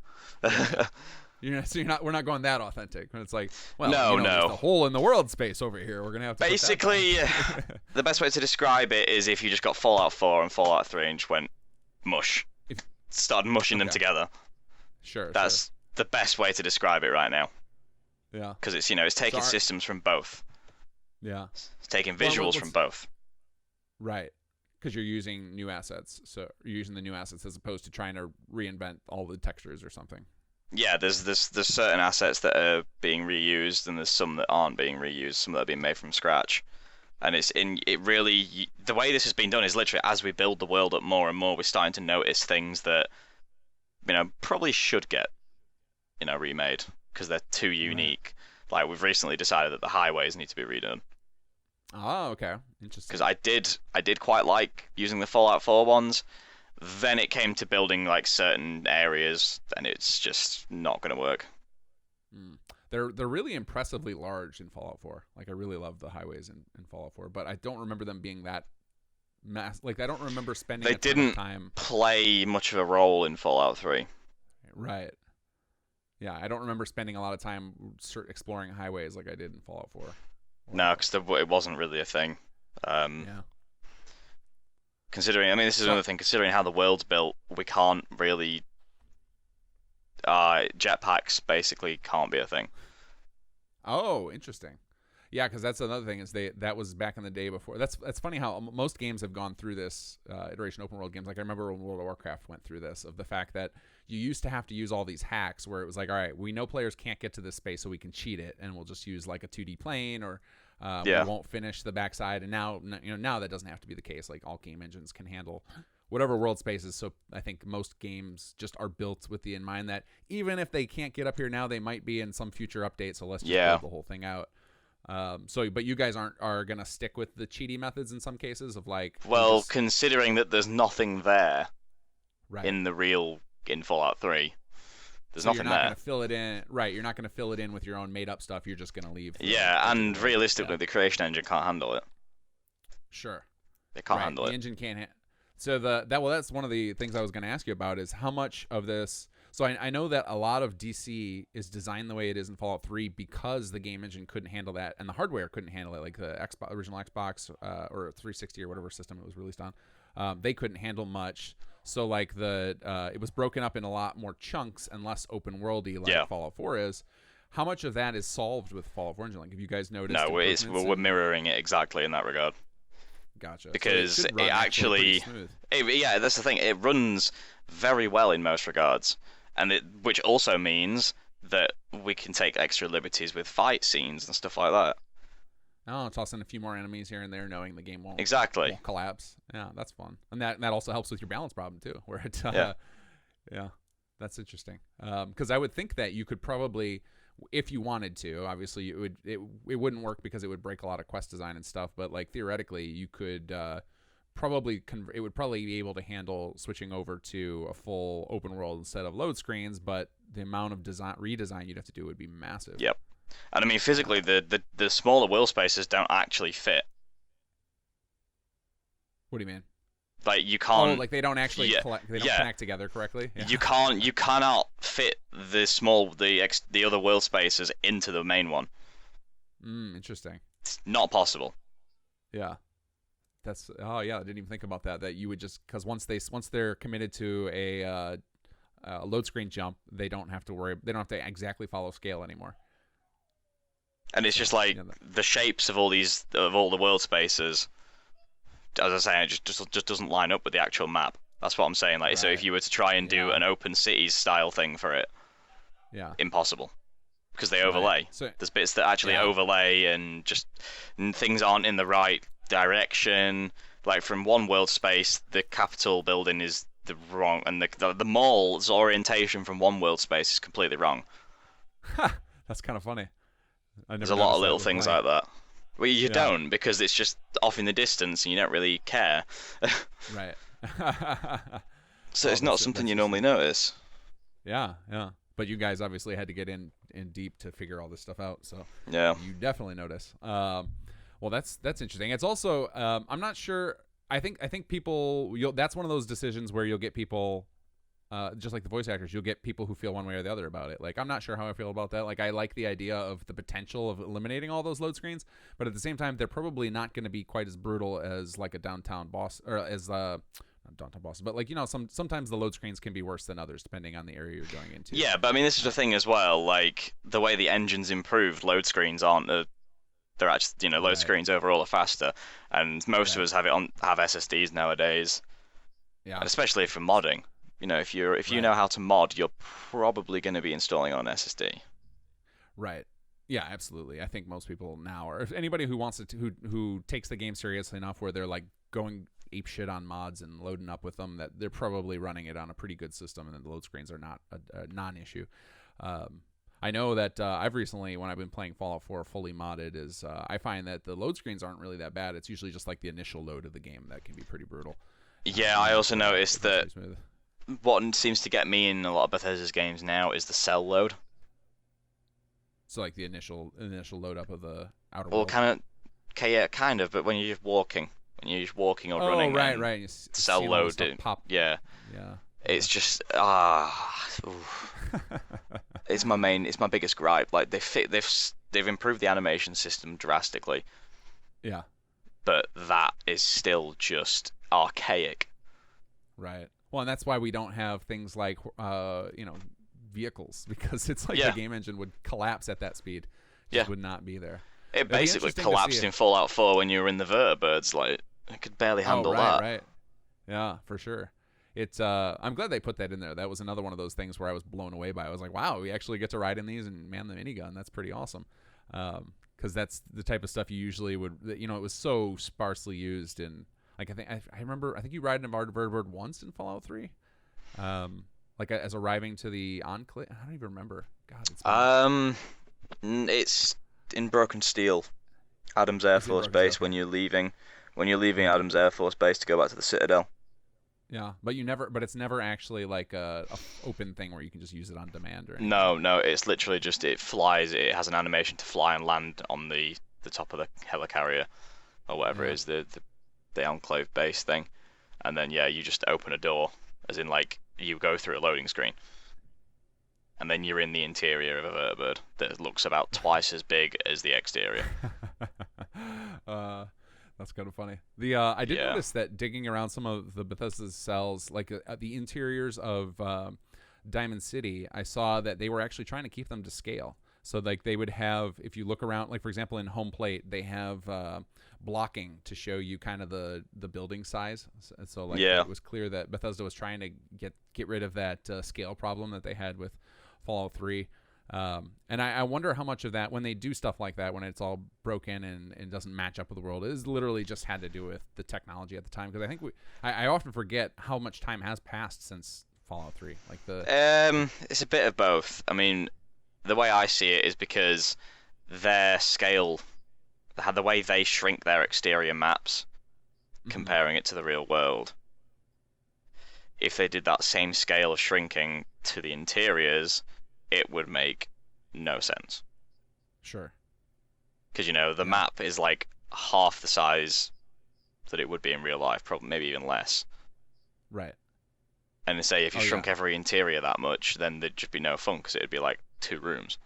We're not going that authentic. It's like, well, No. there's a hole in the world space over here. We're gonna have to Basically, the best way to describe it is if you just got Fallout 4 and Fallout 3 and just went mush, started mushing them together. Sure. That's the best way to describe it right now. Yeah. Because it's taking systems from both. Yeah. It's taking visuals from both. Right. Because you're using new assets. So you're using the new assets as opposed to trying to reinvent all the textures or something. Yeah, there's certain assets that are being reused, and there's some that aren't being reused, some that are being made from scratch. And the way this has been done is literally as we build the world up more and more, we're starting to notice things that probably should get remade because they're too unique. Right. Like we've recently decided that the highways need to be redone. Oh, okay, interesting. Because I did quite like using the Fallout 4 ones. Then it came to building like certain areas, and it's just not going to work. They're really impressively large in Fallout 4. Like I really love the highways in Fallout 4, but I don't remember them being that like I don't remember spending. They didn't play much of a role in Fallout 3. Right. Yeah, I don't remember spending a lot of time exploring highways like I did in Fallout 4. No, because it wasn't really a thing. Yeah. Considering, this is another thing. Considering how the world's built, we can't really. Jetpacks basically can't be a thing. Oh, interesting. Yeah, because that's another thing is that was back in the day before. That's funny how most games have gone through this iteration, open world games. Like I remember when World of Warcraft went through this, of the fact that you used to have to use all these hacks where it was like, all right, we know players can't get to this space, so we can cheat it, and we'll just use like a 2D plane, or we won't finish the backside. And now that doesn't have to be the case. Like all game engines can handle whatever world space is. So I think most games just are built with the in mind that even if they can't get up here now, they might be in some future update. So let's just build the whole thing out. But you guys are gonna stick with the cheaty methods in some cases of like. Well, considering that there's nothing there right. in the real in Fallout 3. There's nothing you're not there. Gonna fill it in, right? You're not going to fill it in with your own made-up stuff. You're just going to leave. And realistically, the creation engine can't handle it. Sure. It can't handle it. The engine can't. So that's one of the things I was going to ask you about is how much of this. So I know that a lot of DC is designed the way it is in Fallout 3 because the game engine couldn't handle that and the hardware couldn't handle it, like the original Xbox or 360 or whatever system it was released on. They couldn't handle much. So like it was broken up in a lot more chunks and less open worldy like Fallout 4 is. How much of that is solved with Fallout 4 engine? Like, have you guys noticed? No, we're mirroring it exactly in that regard. Gotcha. Because so it actually, that's the thing. It runs very well in most regards, and which also means that we can take extra liberties with fight scenes and stuff like that. Oh, toss in a few more enemies here and there, knowing the game won't collapse. Yeah, that's fun, and that also helps with your balance problem too, where it that's interesting. Because I would think that you could probably, if you wanted to, obviously it wouldn't work because it would break a lot of quest design and stuff. But like theoretically, you could it would probably be able to handle switching over to a full open world instead of load screens. But the amount of redesign you'd have to do would be massive. Yep. And I mean, physically, the smaller world spaces don't actually fit. What do you mean? Like you can't. Oh, like they don't actually connect together correctly. Yeah. You cannot fit the other world spaces into the main one. Interesting. It's not possible. Yeah. I didn't even think about that. That you would just because once they're committed to a load screen jump, they don't have to exactly follow scale anymore. And it's just like the shapes of all the world spaces, as I say, it just doesn't line up with the actual map. That's what I'm saying. Like, so if you were to try and do an open cities style thing for it, impossible, because they overlay. So, there's bits that actually overlay, and things aren't in the right direction. Like from one world space, the Capitol building is the wrong, and the mall's orientation from one world space is completely wrong. That's kind of funny. There's a lot of little things like that. Well, you don't, because it's just off in the distance and you don't really care. Right. So it's not something you normally notice. Yeah. But you guys obviously had to get in deep to figure all this stuff out, so you definitely notice. Well, that's interesting. It's also I'm not sure. I think people. That's one of those decisions where you'll get people. Just like the voice actors, you'll get people who feel one way or the other about it. Like, I'm not sure how I feel about that. Like, I like the idea of the potential of eliminating all those load screens, but at the same time, they're probably not going to be quite as brutal as like a downtown boss, or as not downtown bosses, but like, sometimes the load screens can be worse than others depending on the area you're going into. Yeah, but I mean, this is the thing as well. Like, the way the engine's improved, load screens aren't. They're actually, load screens overall are faster, and most of us have SSDs nowadays. Yeah, and especially for modding. If you know how to mod, you're probably going to be installing on an SSD. Right. Yeah, absolutely. I think most people now, or if anybody who wants to, who takes the game seriously enough, where they're like going ape shit on mods and loading up with them, that they're probably running it on a pretty good system, and the load screens are not a non-issue. I know that I've recently, when I've been playing Fallout 4 fully modded, I find that the load screens aren't really that bad. It's usually just like the initial load of the game that can be pretty brutal. Yeah, I also noticed that. What seems to get me in a lot of Bethesda's games now is the cell load. So like the initial load up of the outer world. Well, kind of, but when you're just walking or running, right. Cell load, pop. Yeah. It's just it's my biggest gripe. Like they've improved the animation system drastically. Yeah. But that is still just archaic. Right. Well, and that's why we don't have things like, vehicles, because it's like the game engine would collapse at that speed. Just would not be there. It basically collapsed in Fallout 4 when you were in the vertibirds. Like, it could barely handle that. Right. Yeah, for sure. It's I'm glad they put that in there. That was another one of those things where I was blown away by. I was like, wow, we actually get to ride in these and man the minigun. That's pretty awesome. Because that's the type of stuff you usually would. It was so sparsely used in. Like I remember I think you ride an vertibird once in Fallout 3. Like as arriving to the Enclave. I don't even remember. God, it's It's in Broken Steel, Adams Air Force Base, when you're leaving Adams Air Force Base to go back to the Citadel. Yeah, but it's never actually like a open thing where you can just use it on demand or anything. No, it's literally just it flies. It has an animation to fly and land on the top of the helicarrier or whatever it is, the Enclave base thing, and then you just open a door, as in like you go through a loading screen, and then you're in the interior of a vertibird that looks about twice as big as the exterior. That's kind of funny. I did notice that digging around some of the Bethesda's cells, like the interiors of Diamond City, I saw that they were actually trying to keep them to scale. So like they would have, if you look around, like for example in Home Plate, they have blocking to show you kind of the building size. So like it was clear that Bethesda was trying to get rid of that scale problem that they had with Fallout 3. And I wonder how much of that, when they do stuff like that, when it's all broken and doesn't match up with the world, is literally just had to do with the technology at the time. Because I think I often forget how much time has passed since Fallout 3. Like it's a bit of both. I mean, the way I see it is because their scale, the way they shrink their exterior maps, comparing it to the real world. If they did that same scale of shrinking to the interiors, it would make no sense. Sure. Because, the map is like half the size that it would be in real life, probably maybe even less. Right. And say if you shrunk every interior that much, then there'd just be no fun, because it'd be like 2 rooms.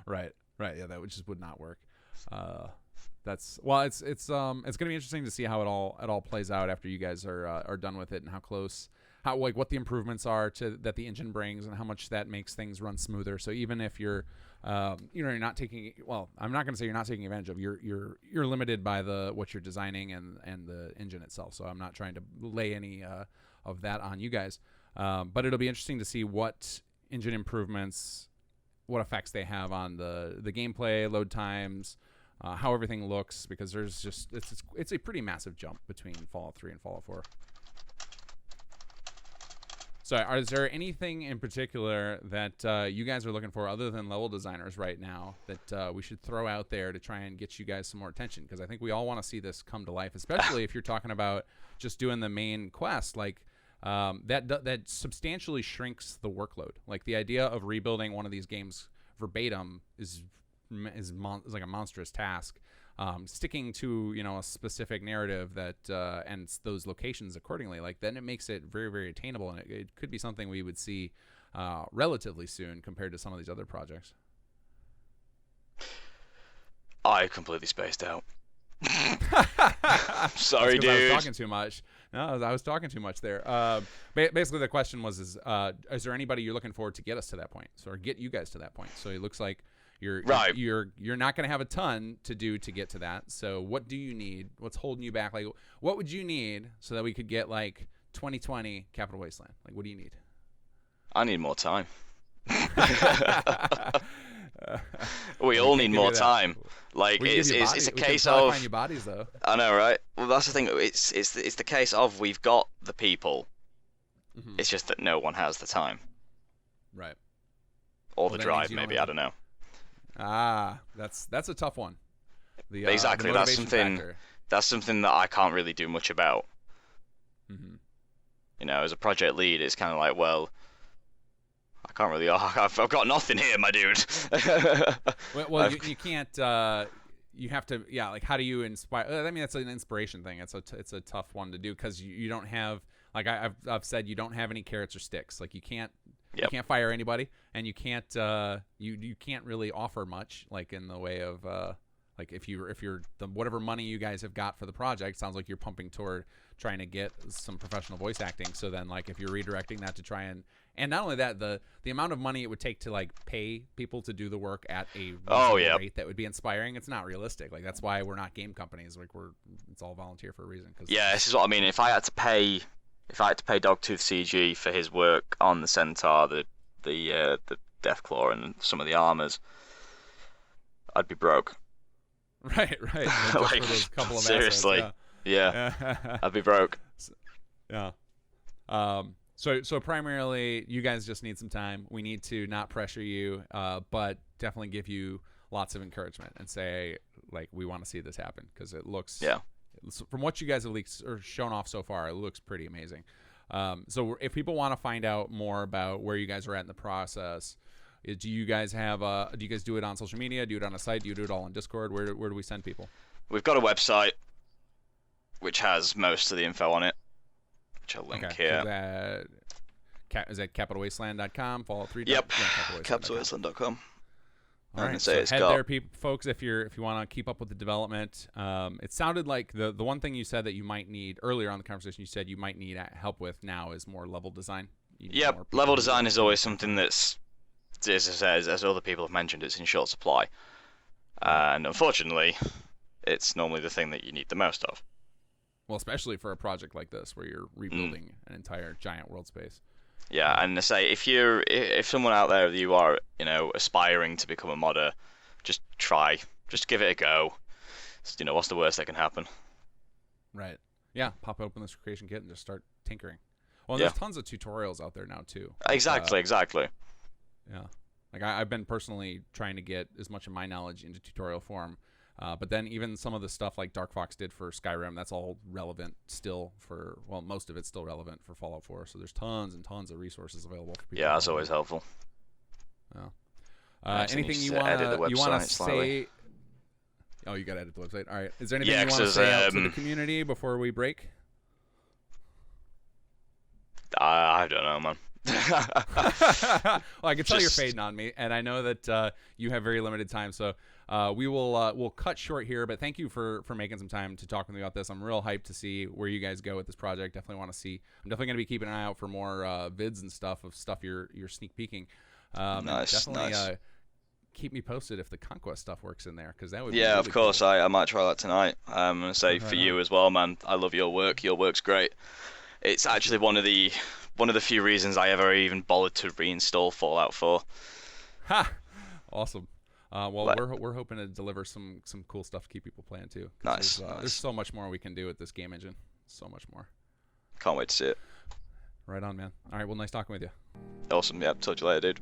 Right. Yeah, that would not work. It's going to be interesting to see how it all plays out after you guys are done with it, and how close, what the improvements are that the engine brings, and how much that makes things run smoother. So even if you're you're not taking, I'm not going to say you're not taking advantage of, you're limited by what you're designing and the engine itself. So I'm not trying to lay any of that on you guys. But it'll be interesting to see what engine improvements, what effects they have on the gameplay, load times, how everything looks, because there's just it's a pretty massive jump between Fallout 3 and Fallout 4. So is there anything in particular that you guys are looking for other than level designers right now that we should throw out there to try and get you guys some more attention? Because I think we all want to see this come to life, especially if you're talking about just doing the main quest. Like that substantially shrinks the workload. Like the idea of rebuilding one of these games verbatim is like a monstrous task. Sticking to a specific narrative that and those locations accordingly, like then it makes it very, very attainable, and it could be something we would see relatively soon compared to some of these other projects. I completely spaced out. Sorry, dude. I was talking too much. No, I was talking too much there. Basically, the question was: is there anybody you're looking forward to get us to that point, or get you guys to that point? So it looks like you're not going to have a ton to do to get to that. So what do you need? What's holding you back? Like, what would you need so that we could get like 2020 Capital Wasteland? Like, what do you need? I need more time. We all need more time. Like it's a case of find your bodies though. I know, right? Well, that's the thing. It's the case of we've got the people. Mm-hmm. It's just that no one has the time. Right. Or the drive, maybe. I don't know. That's a tough one. Exactly. That's something that I can't really do much about. Mm-hmm. As a project lead, it's kind of like, well, I can't really. I've got nothing here, my dude. well, you can't. You have to. Yeah. Like, how do you inspire? I mean, that's an inspiration thing. It's a tough one to do because you don't have. Like I've said, you don't have any carrots or sticks. Like you can't. Yep. You can't fire anybody, and you can't you can't really offer much, like in the way of like if you're the whatever money you guys have got for the project, sounds like you're pumping toward trying to get some professional voice acting. So then like if you're redirecting that to try and not only that, the amount of money it would take to like pay people to do the work at a rate that would be inspiring, it's not realistic. Like that's why we're not game companies. Like it's all volunteer for a reason. This is what I mean. If I had to pay Dogtooth CG for his work on the Centaur, the Deathclaw, and some of the armors, I'd be broke. Right, right. Just Like, for those couple of seriously, assets, yeah, yeah. I'd be broke. Yeah. So primarily, you guys just need some time. We need to not pressure you, but definitely give you lots of encouragement and say, like, we want to see this happen because it looks, Yeah. from what you guys have leaked or shown off so far, it looks pretty amazing. So if people want to find out more about where you guys are at in the process, do you guys do it on social media? Do you do it on a site? Do you do it all on Discord? Where do we send people? We've got a website which has most of the info on it, which I'll link here. So is that capitalwasteland.com? Fallout 3. Yep. Yeah, capitalwasteland.com. All right, so head there, folks, if you want to keep up with the development. It sounded like the one thing you said that you might need earlier on in the conversation, you said you might need help with now is more level design. Yep, level design is always something that's, as other people have mentioned, it's in short supply. And unfortunately, it's normally the thing that you need the most of. Well, especially for a project like this where you're rebuilding an entire giant world space. Yeah, and I say if someone out there you are aspiring to become a modder, just give it a go. What's the worst that can happen? Right. Yeah, pop open this creation kit and just start tinkering. Well, there's tons of tutorials out there now too. Exactly. Yeah, like I've been personally trying to get as much of my knowledge into tutorial form. But then even some of the stuff like Dark Fox did for Skyrim, that's all relevant still most of it's still relevant for Fallout 4. So there's tons and tons of resources available for people. Yeah, that's always helpful. Yeah. Anything you want to say? Oh, you got to edit the website. All right. Is there anything you want to say out to the community before we break? I don't know, man. Well, I can tell you're fading on me, and I know that you have very limited time, so we'll cut short here. But thank you for making some time to talk with me about this. I'm real hyped to see where you guys go with this project. Definitely want to see. I'm definitely going to be keeping an eye out for more vids and stuff you're sneak peeking. Nice. Keep me posted if the Conquest stuff works in there, because that would. Yeah, be really of course. Cool. I might try that tonight. I'm gonna say for you as well, man. I love your work. Your work's great. It's actually one of the few reasons I ever even bothered to reinstall Fallout 4. Ha! Awesome. We're hoping to deliver some cool stuff to keep people playing too. Nice. There's so much more we can do with this game engine. So much more. Can't wait to see it. Right on, man. All right. Well, nice talking with you. Awesome. Yeah. Talk to you later, dude.